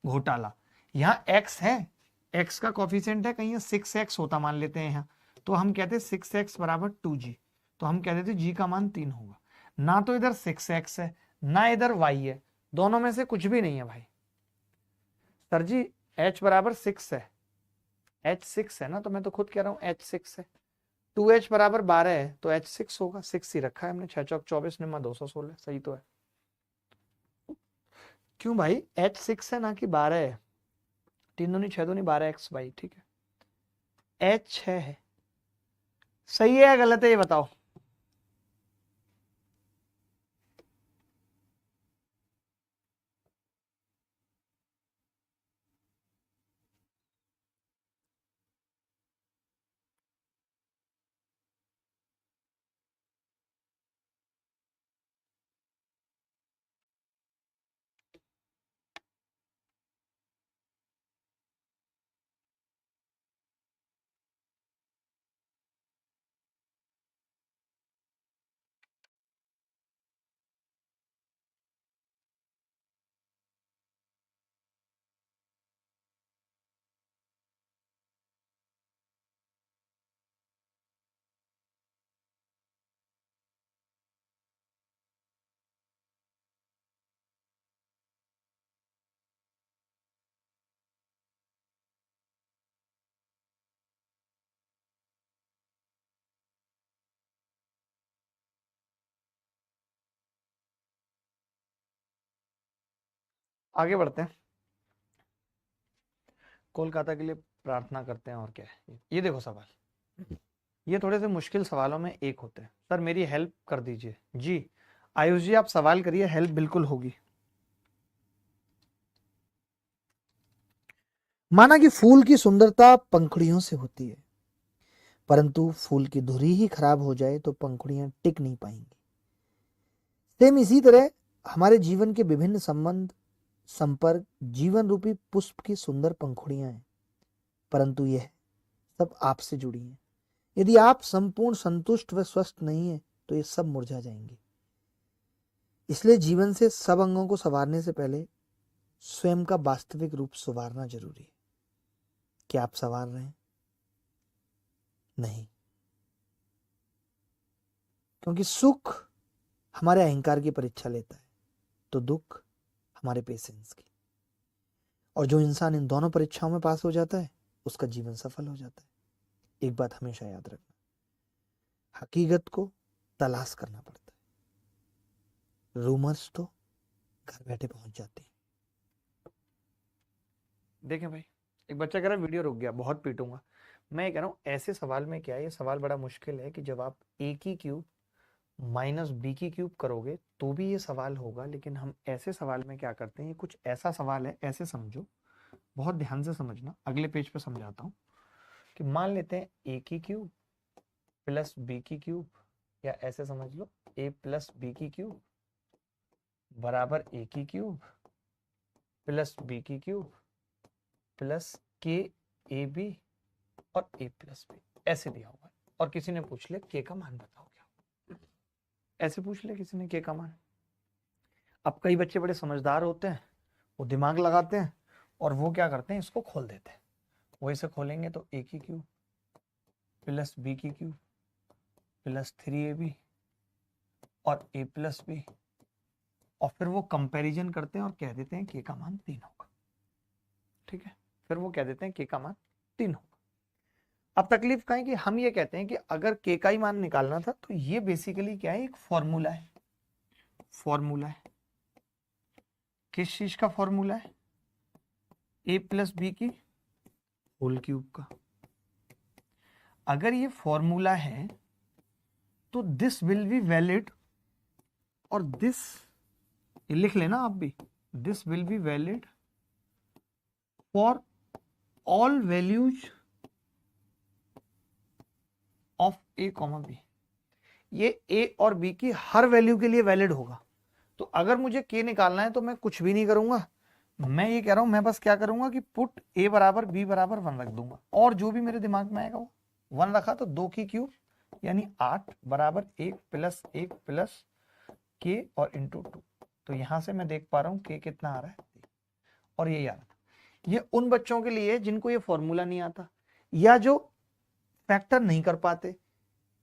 घोटाला, यहाँ x है, x का कॉफिशिएंट है, कहीं 6x होता मान लेते हैं यहाँ, तो हम कहते 6x बराबर 2g, तो हम कहते थे g का मान 3 होगा। ना तो इधर 6x है, ना इधर y है, दोनों में से कुछ भी नहीं है भाई। सर जी h बराबर 6 है, h 6 है ना, तो मैं तो खुद कह रहा हूँ h 6 है। 2h बराबर 12 है तो h 6 होगा, 6 ही रखा है हमने, 6 चौक 24 निम्मा 216, सही तो है। क्यों भाई, h 6 है ना कि 12 है, 3 दूनी 6 दूनी 12x भाई, ठीक है। h 6 है, सही है या गलत है ये बताओ। आगे बढ़ते हैं, कोलकाता के लिए प्रार्थना करते हैं, और क्या है। ये देखो सवाल, ये थोड़े से मुश्किल सवालों में एक होते हैं। सर मेरी हेल्प कर दीजिए। जी आयुष जी आप सवाल करिए, हेल्प बिल्कुल होगी। माना कि फूल की सुंदरता पंखुड़ियों से होती है, परंतु फूल की धुरी ही खराब हो जाए तो पंखुड़ियां टिक नहीं पाएंगी। सेम इसी तरह हमारे जीवन के विभिन्न संबंध, संपर्क जीवन रूपी पुष्प की सुंदर पंखुड़ियां हैं, परंतु यह सब आपसे जुड़ी हैं। यदि आप संपूर्ण संतुष्ट व स्वस्थ नहीं है तो ये सब मुरझा जाएंगे। इसलिए जीवन से सब अंगों को संवारने से पहले स्वयं का वास्तविक रूप संवारना जरूरी है। क्या आप संवार रहे हैं? नहीं, क्योंकि सुख हमारे अहंकार की परीक्षा लेता है, तो दुख हमारे पेशेंस की। और जो इंसान इन दोनों परीक्षाओं में पास हो जाता है उसका जीवन सफल हो जाता है। एक बात हमेशा याद रखना, हकीकत को तलाश करना पड़ता है, रूमर्स तो घर बैठे पहुंच जाते हैं। देखें भाई, एक बच्चा कह रहा है वीडियो रुक गया, बहुत पीटूंगा। मैं कह रहा हूँ ऐसे सवाल में क्या है, ये सवाल बड़ा मुश्किल है कि जब आप a की क्यूब माइनस बी की क्यूब करोगे तो भी ये सवाल होगा। लेकिन हम ऐसे सवाल में क्या करते हैं, ये कुछ ऐसा सवाल है, ऐसे समझो, बहुत ध्यान से समझना, अगले पेज पे समझाता हूँ। कि मान लेते हैं a की क्यूब प्लस बी की क्यूब, या ऐसे समझ लो a प्लस बी की क्यूब बराबर a की क्यूब प्लस बी की क्यूब प्लस के ए बी और a प्लस बी, ऐसे दिया हुआ है। और किसी ने पूछ लिया के का मान बताओ क्या, ऐसे पूछ लिया किसी ने के का मान। अब कई बच्चे बड़े समझदार होते हैं, वो दिमाग लगाते हैं और वो क्या करते हैं, इसको खोल देते हैं। वो इसे खोलेंगे तो a की क्यूब प्लस बी की क्यूब प्लस 3ab और a प्लस बी, और फिर वो कंपैरिजन करते हैं और कह देते हैं के का मान 3 होगा। ठीक है, फिर वो कह देते हैं के का मान 3 होगा। अब तकलीफ का है कि हम ये कहते हैं कि अगर के का ही मान निकालना था तो ये बेसिकली क्या है, एक फॉर्मूला है। फॉर्मूला है किस चीज का? फॉर्मूला है a प्लस बी की होल क्यूब का। अगर ये फॉर्मूला है तो दिस विल बी वैलिड, और दिस ये लिख लेना आप भी, this will be valid for all values of a comma b. ये ए और बी की हर वैल्यू के लिए वैलिड होगा। तो अगर मुझे के निकालना है तो मैं कुछ भी नहीं करूंगा, मैं ये कह रहा हूं मैं बस क्या करूंगा कि पुट ए बराबर बी बराबर 1 रख दूंगा, और जो भी मेरे दिमाग में आएगा वो 1 रखा तो 2 की क्यूब यानी 8 बराबर 1 प्लस के और इंटू 2। तो यहां से मैं देख पा रहा हूं के कितना आ रहा है, और ये याद। ये उन बच्चों के लिए जिनको ये फॉर्मूला नहीं आता, या जो फैक्टर नहीं कर पाते,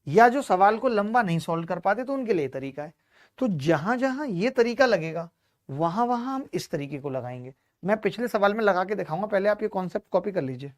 या जो सवाल को लंबा नहीं सॉल्व कर पाते, तो उनके लिए तरीका है। तो जहां जहां ये तरीका लगेगा वहां वहां हम इस तरीके को लगाएंगे। मैं पिछले सवाल में लगा के दिखाऊंगा, पहले आप ये कॉन्सेप्ट कॉपी कर लीजिए।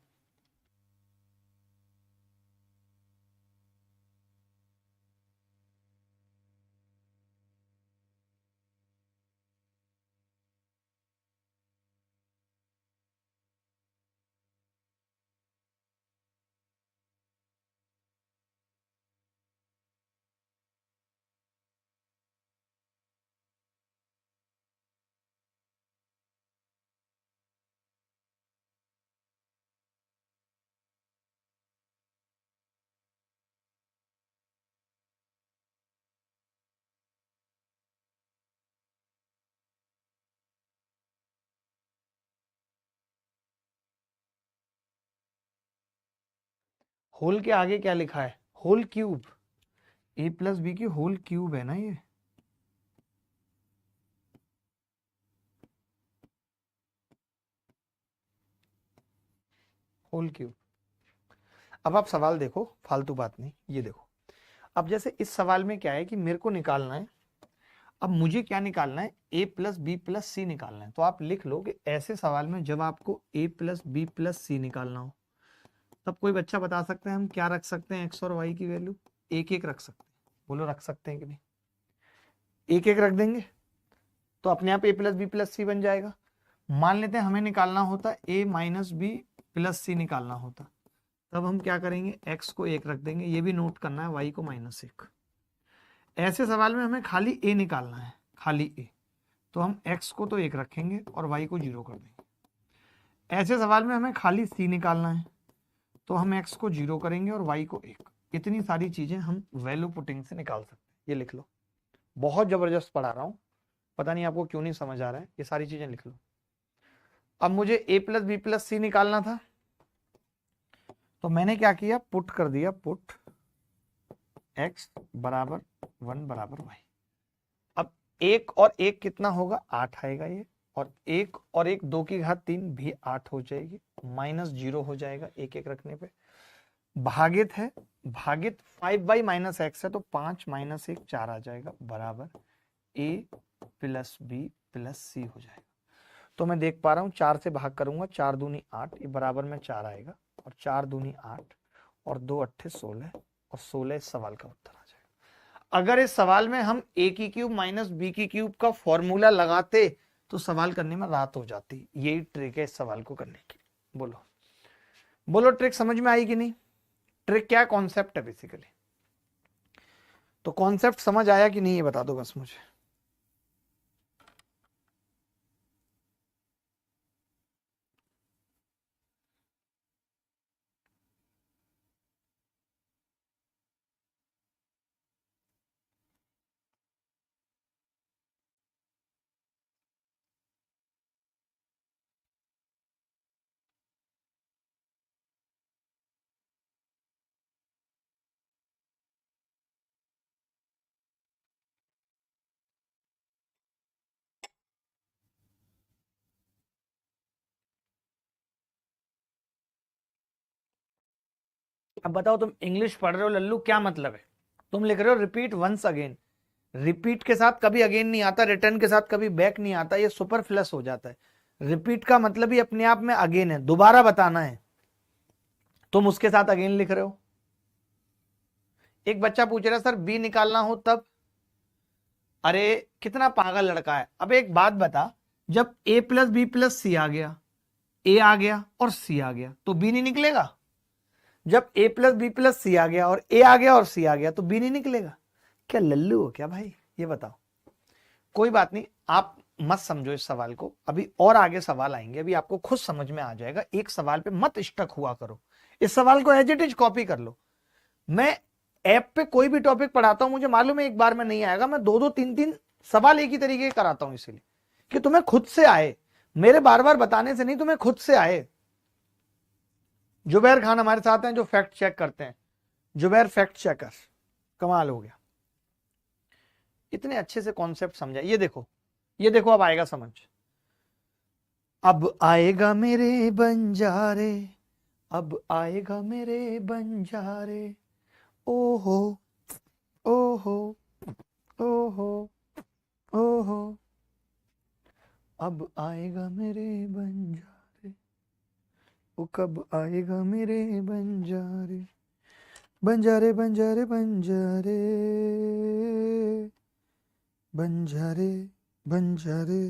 होल के आगे क्या लिखा है? Whole cube. A plus B की होल क्यूब है ना ये। Whole cube. अब आप सवाल देखो, फालतू बात नहीं, ये देखो। अब जैसे इस सवाल में क्या है कि मेरे को निकालना है, अब मुझे क्या निकालना है, a प्लस बी प्लस सी निकालना है। तो आप लिख लो कि ऐसे सवाल में जब आपको a प्लस बी प्लस सी निकालना हो, तब कोई बच्चा बता सकते हैं हम क्या रख सकते हैं, x और y की वैल्यू एक एक रख सकते हैं। बोलो रख सकते हैं कि नहीं? एक एक रख देंगे तो अपने आप a प्लस बी प्लस सी बन जाएगा। मान लेते हैं हमें निकालना होता a माइनस बी प्लस सी निकालना होता, तब हम क्या करेंगे, x को 1 रख देंगे, ये भी नोट करना है, y को -1। ऐसे सवाल में हमें खाली a निकालना है, खाली a, तो हम x को तो 1 रखेंगे और y को 0 कर देंगे। ऐसे सवाल में हमें खाली c निकालना है, तो हम x को 0 करेंगे और y को 1। इतनी सारी चीजें हम वैल्यू पुटिंग से निकाल सकते हैं। ये लिख लो, बहुत जबरदस्त पढ़ा रहा हूं, पता नहीं आपको क्यों नहीं समझ आ रहा है, ये सारी चीजें लिख लो। अब मुझे a प्लस बी प्लस सी निकालना था, तो मैंने क्या किया, पुट कर दिया, पुट x बराबर 1 बराबर y। अब 1 और 1 कितना होगा, 8 आएगा ये, और 1 और 1 2 की घात 3 भी 8 हो जाएगी, -0 हो जाएगा 1 1 रखने पे। भागित है, भागित 5y माइनस x है, तो 5 माइनस 1 4 आ जाएगा, बराबर a प्लस बी प्लस सी हो जाएगा। तो मैं देख पा रहा हूं 4 से भाग करूंगा, 4 दूनी 8, ये बराबर में 4 आएगा, और 4 दूनी 8 और 2 अट्ठे 16, और 16 इस सवाल का उत्तर आ जाएगा। अगर इस सवाल में हम a की क्यूब माइनस बी की क्यूब का फॉर्मूला लगाते तो सवाल करने में रात हो जाती। यही ट्रिक है इस सवाल को करने की। बोलो बोलो, ट्रिक समझ में आई कि नहीं? ट्रिक क्या कॉन्सेप्ट है बेसिकली, तो कॉन्सेप्ट समझ आया कि नहीं ये बता दो बस मुझे। अब बताओ, तुम इंग्लिश पढ़ रहे हो लल्लू, क्या मतलब है? तुम लिख रहे हो रिपीट वंस अगेन, रिपीट के साथ कभी अगेन नहीं आता, रिटर्न के साथ कभी बैक नहीं आता, ये सुपरफ्लस हो जाता है। रिपीट का मतलब ही अपने आप में अगेन है, दोबारा बताना है, तुम उसके साथ अगेन लिख रहे हो। एक बच्चा पूछ रहा है सर बी निकालना हो तब, अरे कितना पागल लड़का है। अब एक बात बता, जब a प्लस बी प्लस सी आ गया, a आ गया और c आ गया, तो b नहीं निकलेगा? जब a प्लस बी प्लस सी आ गया और a आ गया और c आ गया, तो b नहीं निकलेगा? क्या लल्लू हो क्या भाई, ये बताओ। कोई बात नहीं, आप मत समझो इस सवाल को, अभी और आगे सवाल आएंगे, अभी आपको खुद समझ में आ जाएगा। एक सवाल पे मत स्टक हुआ करो, इस सवाल को एज इट इज कॉपी कर लो। मैं ऐप पे कोई भी टॉपिक पढ़ाता हूं, मुझे मालूम है एक बार में नहीं आएगा, मैं 2 2 3 3 सवाल एक ही तरीके के कराता हूं, इसीलिए कि तुम्हें खुद से आए, मेरे बार बार बताने से नहीं, तुम्हें खुद से आए। जुबैर खान हमारे साथ हैं जो फैक्ट चेक करते हैं, जुबैर फैक्ट चेकर, कमाल हो गया, इतने अच्छे से कॉन्सेप्ट समझा। ये देखो, ये देखो, अब आएगा समझ। अब आएगा मेरे बंजारे, अब आएगा मेरे बंजारे, ओहो ओहो ओहो ओहो, अब आएगा मेरे बंजारे, वो कब आएगा मेरे बंजारे, बंजारे बंजारे बंजारे बंजारे बंजारे।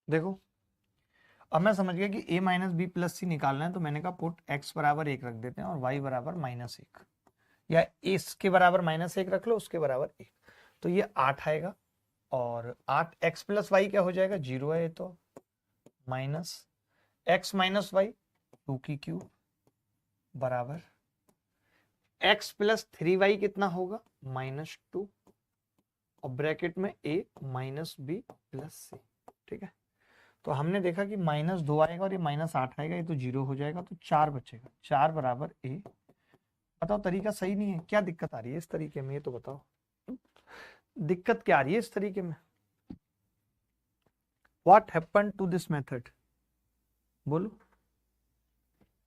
देखो, अब मैं समझ गया कि a माइनस बी प्लस सी निकालना है, तो मैंने कहा पुट x बराबर 1 रख देते हैं और y बराबर -1, या इसके बराबर -1 रख लो, उसके बराबर 1, तो ये 8 आएगा, और 8 x प्लस वाई क्या हो जाएगा, 0 है, तो माइनस x माइनस वाई 2 की क्यूब बराबर x प्लस 3y कितना होगा, -2, और ब्रैकेट में a माइनस बी प्लस सी। ठीक है, तो हमने देखा कि -2 आएगा और ये -8 आएगा, ये तो 0 हो जाएगा, तो 4 बचेगा। 4 बराबर ए। बताओ तरीका सही नहीं है, क्या दिक्कत आ रही है इस तरीके में, ये तो बताओ दिक्कत क्या आ रही है इस तरीके में। What happen to this method, बोलो,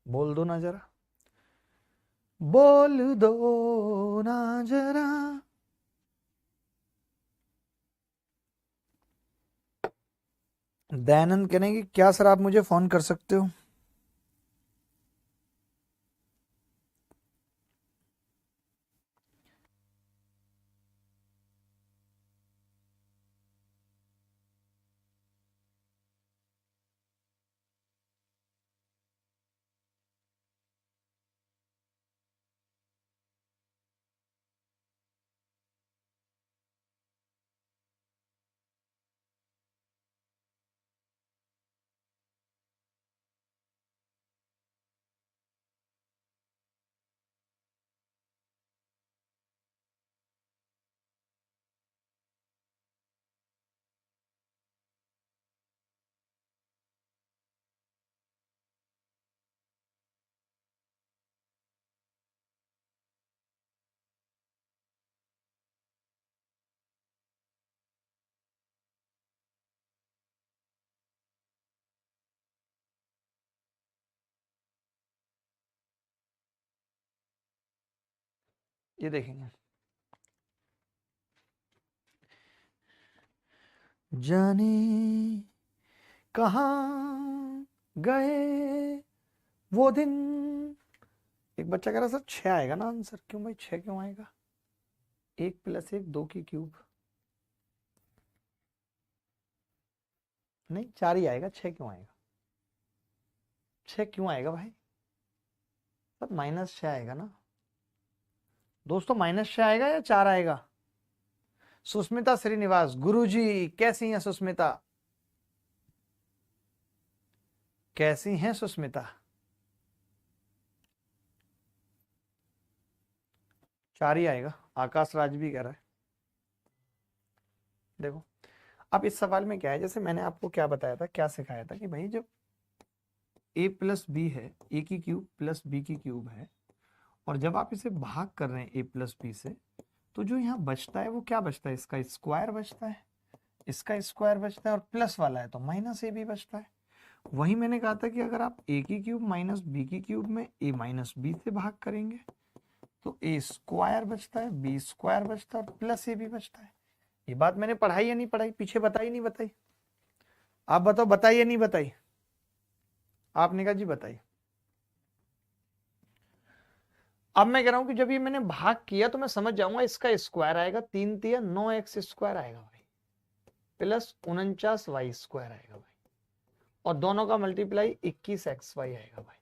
बोल दो ना जरा, बोल दो ना जरा। दयानंद कहेंगे क्या सर आप मुझे फोन कर सकते हो। ये देखेंगे, जाने कहाँ गए वो दिन। एक बच्चा कह रहा सर 6 आएगा ना आंसर, क्यों भाई 6 क्यों आएगा? 1 + 1 2 की क्यूब, नहीं 4 ही आएगा, 6 क्यों आएगा? 6 क्यों आएगा भाई? सर -6 आएगा ना दोस्तों, -6 आएगा या 4 आएगा? सुस्मिता श्रीनिवास, गुरुजी कैसी हैं सुस्मिता, कैसी हैं सुस्मिता? 4 ही आएगा, आकाश राज भी कह रहा है। देखो अब इस सवाल में क्या है, जैसे मैंने आपको क्या बताया था, क्या सिखाया था कि भाई जब a + b है, a की क्यूब प्लस b की क्यूब है, और जब आप इसे भाग कर रहे हैं a + b से, तो जो यहाँ बचता है वो क्या बचता है? इसका स्क्वायर बचता है, इसका स्क्वायर बचता है, और प्लस वाला है तो -ab बचता है। वही मैंने कहा था कि अगर आप a की क्यूब माइनस b की क्यूब में a - b से भाग करेंगे तो a स्क्वायर बचता है, b स्क्वायर बचता है और +ab बचता है। ये बात मैंने पढ़ाई या नहीं पढ़ाई, पीछे बताई नहीं बताई? आप बताओ, बताई या नहीं बताई? आपने कहा जी बताई। अब मैं कह रहा हूं कि जब ये मैंने भाग किया तो मैं समझ जाऊंगा इसका स्क्वायर आएगा 3 × 9x² आएगा भाई, प्लस 49y² आएगा भाई, और दोनों का मल्टीप्लाई 21xy आएगा भाई।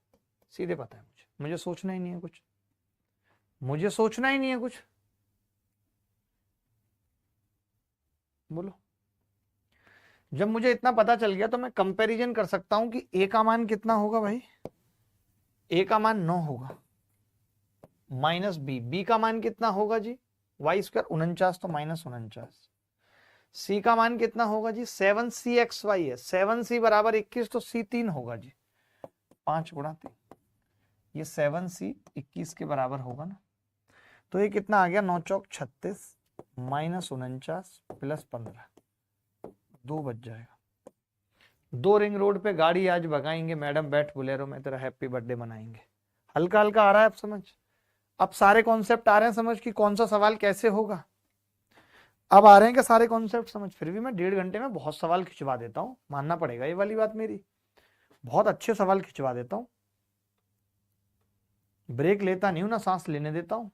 सीधे पता है मुझे सोचना ही नहीं है कुछ, मुझे सोचना ही नहीं है कुछ, बोलो। जब मुझे इतना पता चल गया तो मैं कंपैरिजन कर सकता हूं कि a का मान कितना होगा भाई, a का मान 9 होगा, माइनस b का मान कितना होगा जी, y² 49 तो -49, c का मान कितना होगा जी 7cxy है, 7c बराबर 21 तो c 3 होगा जी, 5 × 3, ये 7c 21 के बराबर होगा ना। तो ये कितना आ गया, 9 चौक 36 -49 + 15, 2 बच जाएगा। 2 रिंग रोड पे गाड़ी आज भगाएंगे, मैडम बैठ बोलेरो में, तेरा हैप्पी बर्थडे मनाएंगे। हल्का हल्का आ रहा है अब समझ, अब सारे कॉन्सेप्ट आ रहे हैं समझ कि कौन सा सवाल कैसे होगा। अब आ रहे हैं क्या सारे कॉन्सेप्ट समझ? फिर भी मैं 1.5 घंटे में बहुत सवाल खिंचवा देता हूँ, मानना पड़ेगा ये वाली बात मेरी, बहुत अच्छे सवाल खिंचवा देता हूँ, ब्रेक लेता नहीं हूं ना, सांस लेने देता हूं।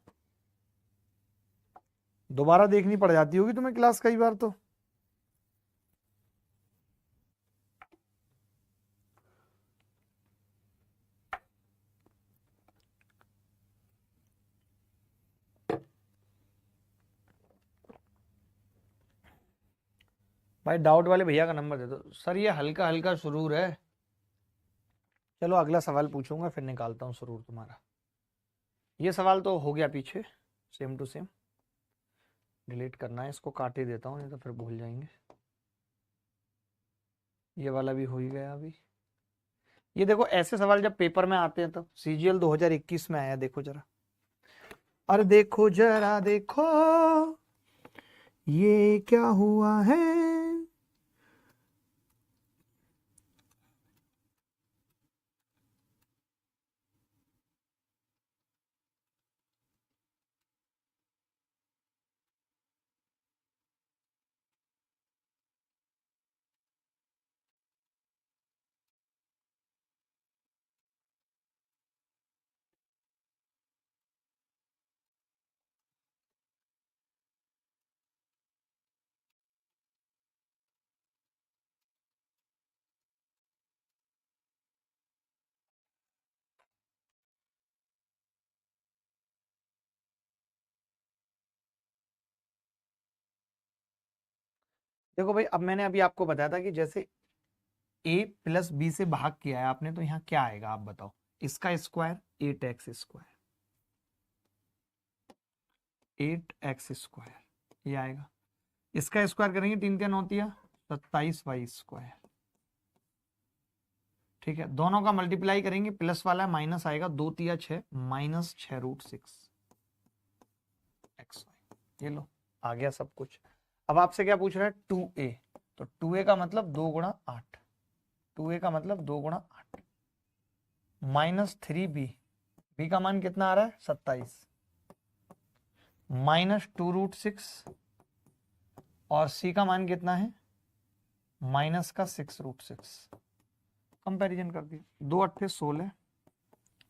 दोबारा देखनी पड़ जाती होगी तुम्हें क्लास कई बार तो। भाई डाउट वाले भैया का नंबर दे दो। सर ये हल्का हल्का सुरूर है। चलो अगला सवाल पूछूंगा फिर निकालता हूँ सुरूर तुम्हारा। ये सवाल तो हो गया पीछे, सेम टू सेम। डिलीट करना है इसको, काट ही देता हूँ नहीं तो फिर भूल जाएंगे। ये वाला भी हो ही गया अभी। ये देखो ऐसे सवाल जब पेपर में आते हैं तो सीजीएल 2021 में आया, देखो जरा, अरे देखो जरा देखो ये क्या हुआ है। देखो भाई, अब मैंने अभी आपको बताया था कि जैसे a प्लस बी से भाग किया है आपने, तो यहाँ क्या आएगा आप बताओ। इसका square 8x square, 8x square ये आएगा। इसका स्क्वायर करेंगे 3 3 होती है 27y स्क्वायर। ठीक है, दोनों का मल्टीप्लाई करेंगे, प्लस वाला माइनस आएगा, 2 तिया 6 माइनस 6√6 एक्स वाई। ये लो आ गया सब कुछ। अब आपसे क्या पूछ रहा है 2a, तो 2a का मतलब 2 गुणा 8, 2a का मतलब 2 गुणा 8 माइनस 3b, b का मान कितना आ रहा है 27 माइनस 2√6 और c का मान कितना है माइनस का 6√6। कंपैरिजन कर दिया, 2 8 16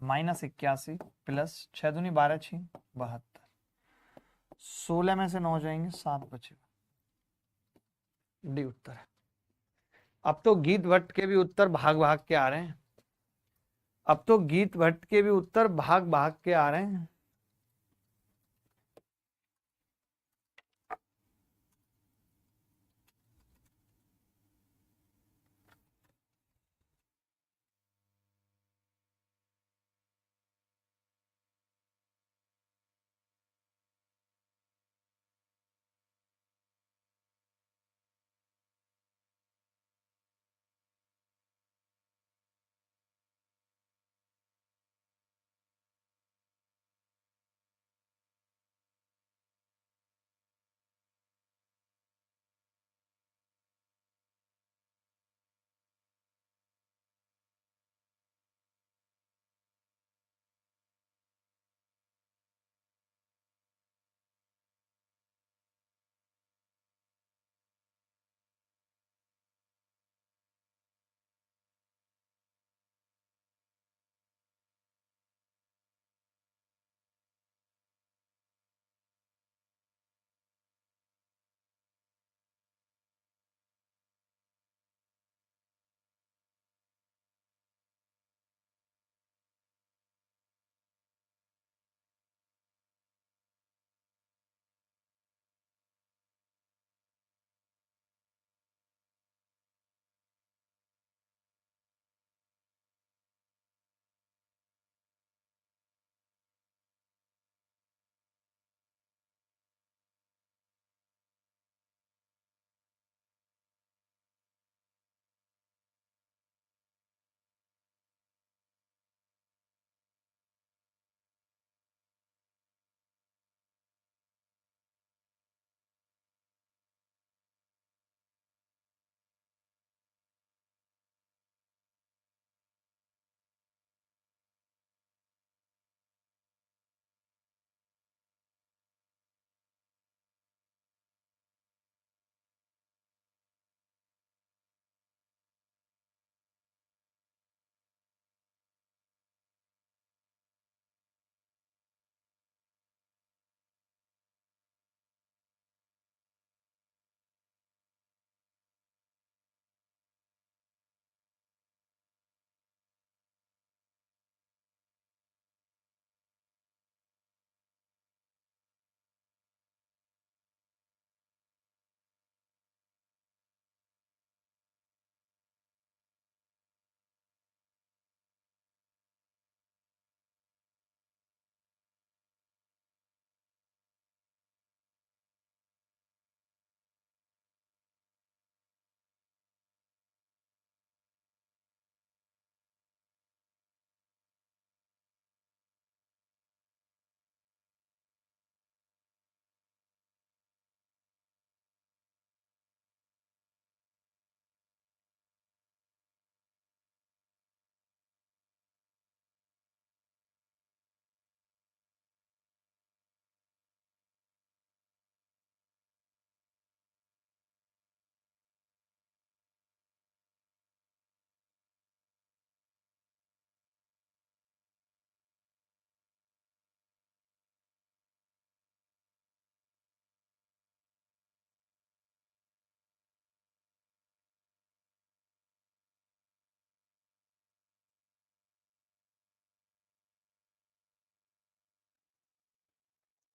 माइनस 81 प्लस 6 दूनी 12 6 72, 16 में से 9 जाएंगे 7 बचेगा, डी उत्तर है। अब तो गीत भट्ट के भी उत्तर भाग भाग के आ रहे हैं, अब तो गीत भट्ट के भी उत्तर भाग भाग के आ रहे हैं।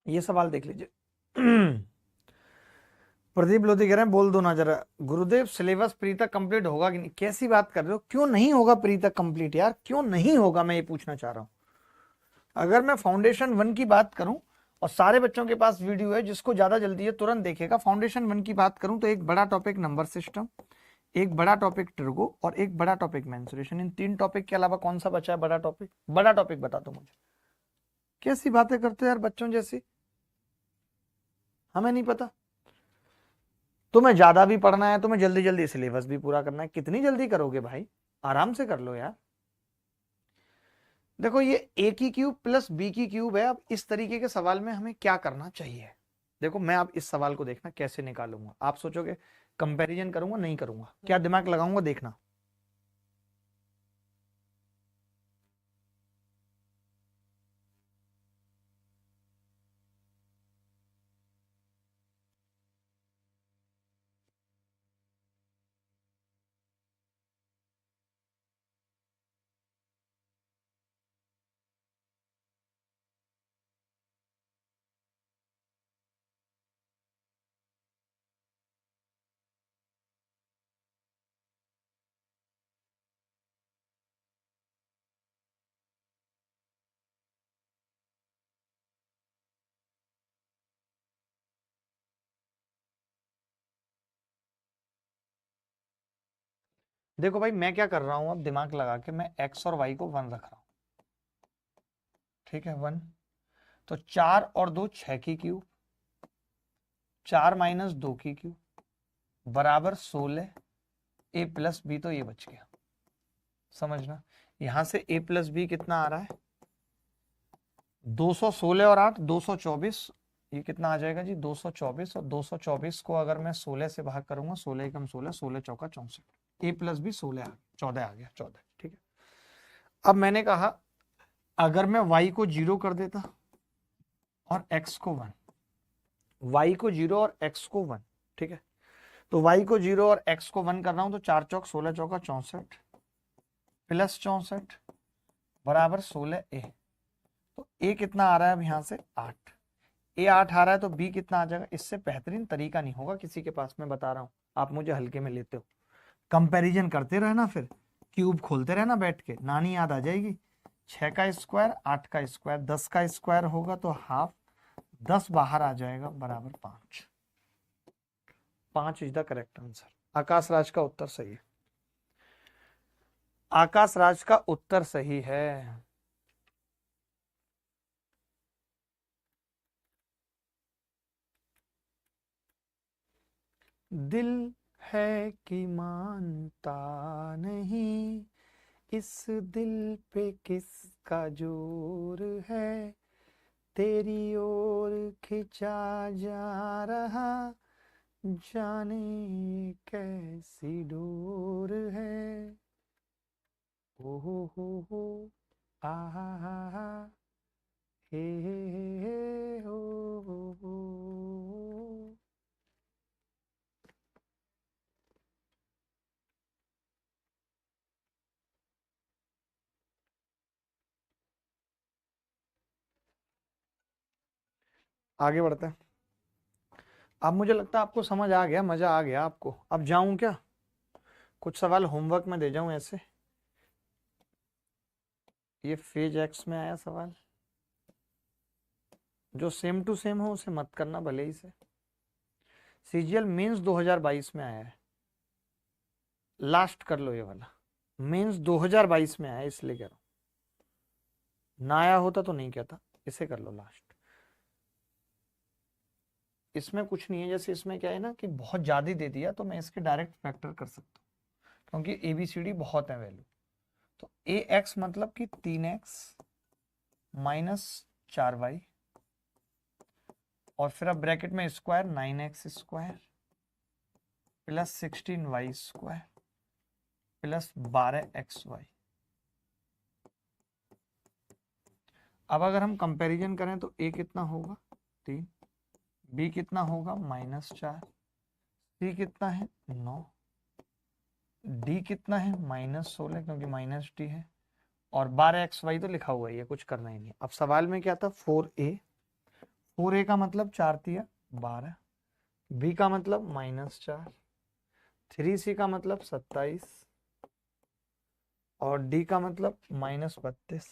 ये सवाल देख लीजिए। प्रदीप लोधी कह रहे हैं बोल दो ना जरा, गुरुदेव सिलेबस प्री तक कंप्लीट होगा कि नहीं? कैसी बात कर रहे हो, क्यों नहीं होगा प्री तक कंप्लीट यार, क्यों नहीं होगा, मैं ये पूछना चाह रहा हूं। अगर मैं फाउंडेशन 1 की बात करूं, और सारे बच्चों के पास वीडियो है, जिसको ज्यादा जल्दी है तुरंत देखेगा। फाउंडेशन 1 की बात करूं तो एक बड़ा टॉपिक नंबर सिस्टम, एक बड़ा टॉपिक ट्रिगो और एक बड़ा टॉपिक मेंसुरेशन। इन 3 टॉपिक के अलावा कौन सा बचा है बड़ा टॉपिक? बड़ा टॉपिक बता दो मुझे। कैसी बातें करते हो यार बच्चों जैसी, हमें नहीं पता। तुम्हें ज्यादा भी पढ़ना है, तुम्हें जल्दी जल्दी सिलेबस भी पूरा करना है, कितनी जल्दी करोगे भाई, आराम से कर लो यार। देखो ये ए की क्यूब प्लस बी की क्यूब है। अब इस तरीके के सवाल में हमें क्या करना चाहिए, देखो मैं अब इस सवाल को देखना कैसे निकालूंगा। आप सोचोगे कंपैरिजन करूंगा, नहीं करूंगा, क्या दिमाग लगाऊंगा, देखना। देखो भाई मैं क्या कर रहा हूं, अब दिमाग लगा के मैं एक्स और वाई को 1 रख रहा हूं, ठीक है 1। तो 4 और 2 6 की क्यूब, 4 माइनस 2 की क्यूब बराबर 16। ए प्लस बी तो ये बच गया, समझना। यहां से ए प्लस बी कितना आ रहा है, 216 और 8 224। ये कितना आ जाएगा जी 224, और 224 को अगर मैं 16 से भाग करूंगा, 16 कम 16, 16 चौका 64। ए प्लस बी 16 आ 14 आ गया, 14, ठीक है। अब मैंने कहा अगर मैं y को 0 कर देता और x को 1, y को 0 और x को 1, ठीक है। तो y को 0 और x को 1 कर रहा हूं, तो 4 चौक 16 चौका 64 प्लस 64 बराबर 16 ए। तो ए कितना आ रहा है अब यहां से 8, ए 8 आ रहा है, तो बी कितना आ जाएगा। इससे बेहतरीन तरीका नहीं होगा किसी के पास, मैं बता रहा हूं, आप मुझे हल्के में लेते हो। कंपैरिजन करते रहना, फिर क्यूब खोलते रहना बैठ के, नानी याद आ जाएगी। 6 का स्क्वायर 8 का स्क्वायर 10 का स्क्वायर होगा तो हाफ, 10 बाहर आ जाएगा बराबर 5। 5 is the correct answer. Akash Raj का उत्तर सही है, आकाश राज का उत्तर सही है। दिल है कि मानता नहीं, इस दिल पे किसका जोर है, तेरी ओर खिंचा जा रहा, जाने कैसी डोर है। ओ हो आ हा हे हो। आगे बढ़ते हैं। अब मुझे लगता है आपको समझ आ गया, मजा आ गया आपको। अब जाऊं क्या, कुछ सवाल होमवर्क में दे जाऊं ऐसे। ये फेज एक्स में आया सवाल, जो सेम टू सेम हो उसे मत करना भले ही से। सीजीएल मेंस 2022 में आया है, लास्ट कर लो ये वाला। मेंस 2022 में आया है, इसलिए कह रहा हूं, ना आया होता तो नहीं कहता। इसे कर लो लास्ट। इसमें कुछ नहीं है, जैसे इसमें क्या है ना कि बहुत ज्यादा दे दिया, तो मैं इसके डायरेक्ट फैक्टर कर सकता हूँ, क्योंकि ABCD बहुत है वैल्यू। तो ए एक्स मतलब कि 3x माइनस 4y, और फिर अब ब्रैकेट में square 9x square plus 16y square plus 12xy। अब अगर हम कंपैरिजन करें तो a कितना होगा 3, b कितना होगा -4, c कितना है 9, d कितना है -16 क्योंकि -d है, और 12xy तो लिखा हुआ है, ये कुछ करना ही नहीं। अब सवाल में क्या था 4a, 4a का मतलब 4 तिया 12, b का मतलब -4, 3c का मतलब 27 और d का मतलब -32।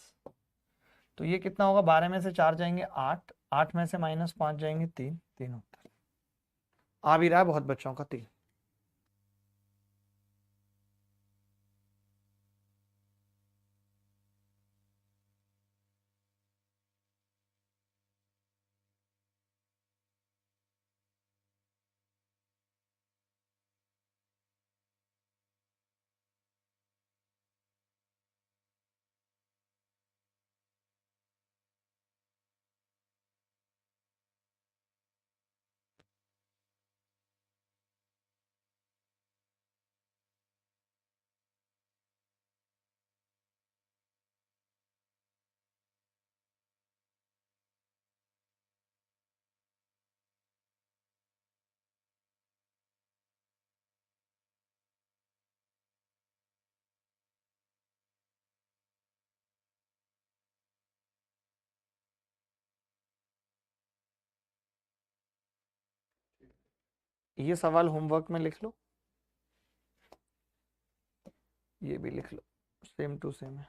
तो ये कितना होगा, 12 में से 4 जाएंगे 8, 8 में से -5 जाएंगे 3, 3 उत्तर आ भी रहा है बहुत बच्चों का 3। ये सवाल होमवर्क में लिख लो, ये भी लिख लो, सेम टू सेम है।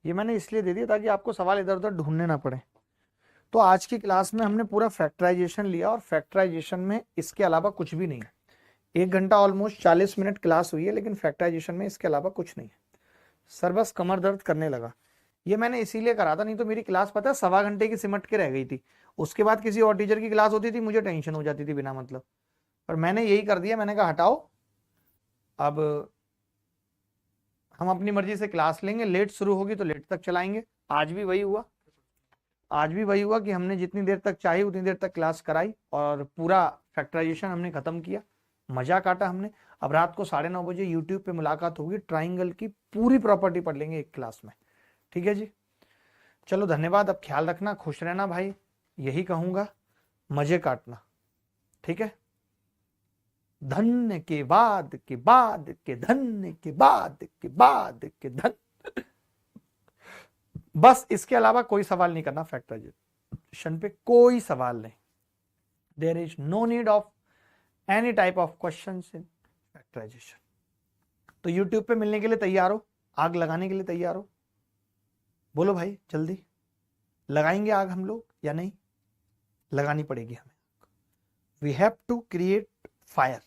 ये मैंने इसलिए दे दिया ताकि आपको सवाल इधर उधर ढूंढने ना पड़े। तो आज की क्लास में हमने पूरा फैक्टराइजेशन लिया और फैक्टराइजेशन में इसके अलावा कुछ भी नहीं है। 1 घंटा ऑलमोस्ट 40 मिनट क्लास हुई है, लेकिन फैक्टराइजेशन में इसके अलावा कुछ नहीं है। सर बस कमर दर्द करने लगा। ये मैंने इसीलिए करा था, नहीं तो मेरी क्लास पता है 1.25 घंटे की सिमट के रह गई थी। उसके बाद किसी और टीचर की क्लास होती थी, मुझे टेंशन हो जाती थी बिना मतलब। पर मैंने यही कर दिया, मैंने कहा हटाओ, अब हम अपनी मर्जी से क्लास लेंगे, लेट शुरू होगी तो लेट तक चलाएंगे। आज भी वही हुआ, आज भी वही हुआ कि हमने जितनी देर तक चाहिए उतनी देर तक क्लास कराई और पूरा फैक्टराइजेशन हमने खत्म किया, मजा काटा हमने। अब रात को 9:30 बजे यूट्यूब पे मुलाकात होगी, ट्राइंगल की पूरी प्रॉपर्टी पढ़ लेंगे एक क्लास में। ठीक है जी, चलो धन्यवाद। अब ख्याल रखना, खुश रहना भाई, यही कहूंगा, मजे काटना। ठीक है, धन्य के बाद के बाद के धन्य के बाद के बाद के धन। बस इसके अलावा कोई सवाल नहीं करना, फैक्टराइजेशन पे कोई सवाल नहीं। There is no need of any type of question in factorisation. तो यूट्यूब पे मिलने के लिए तैयार हो, आग लगाने के लिए तैयार हो? बोलो भाई जल्दी, लगाएंगे आग हम लोग या नहीं? लगानी पड़ेगी हमें। We have to create fire.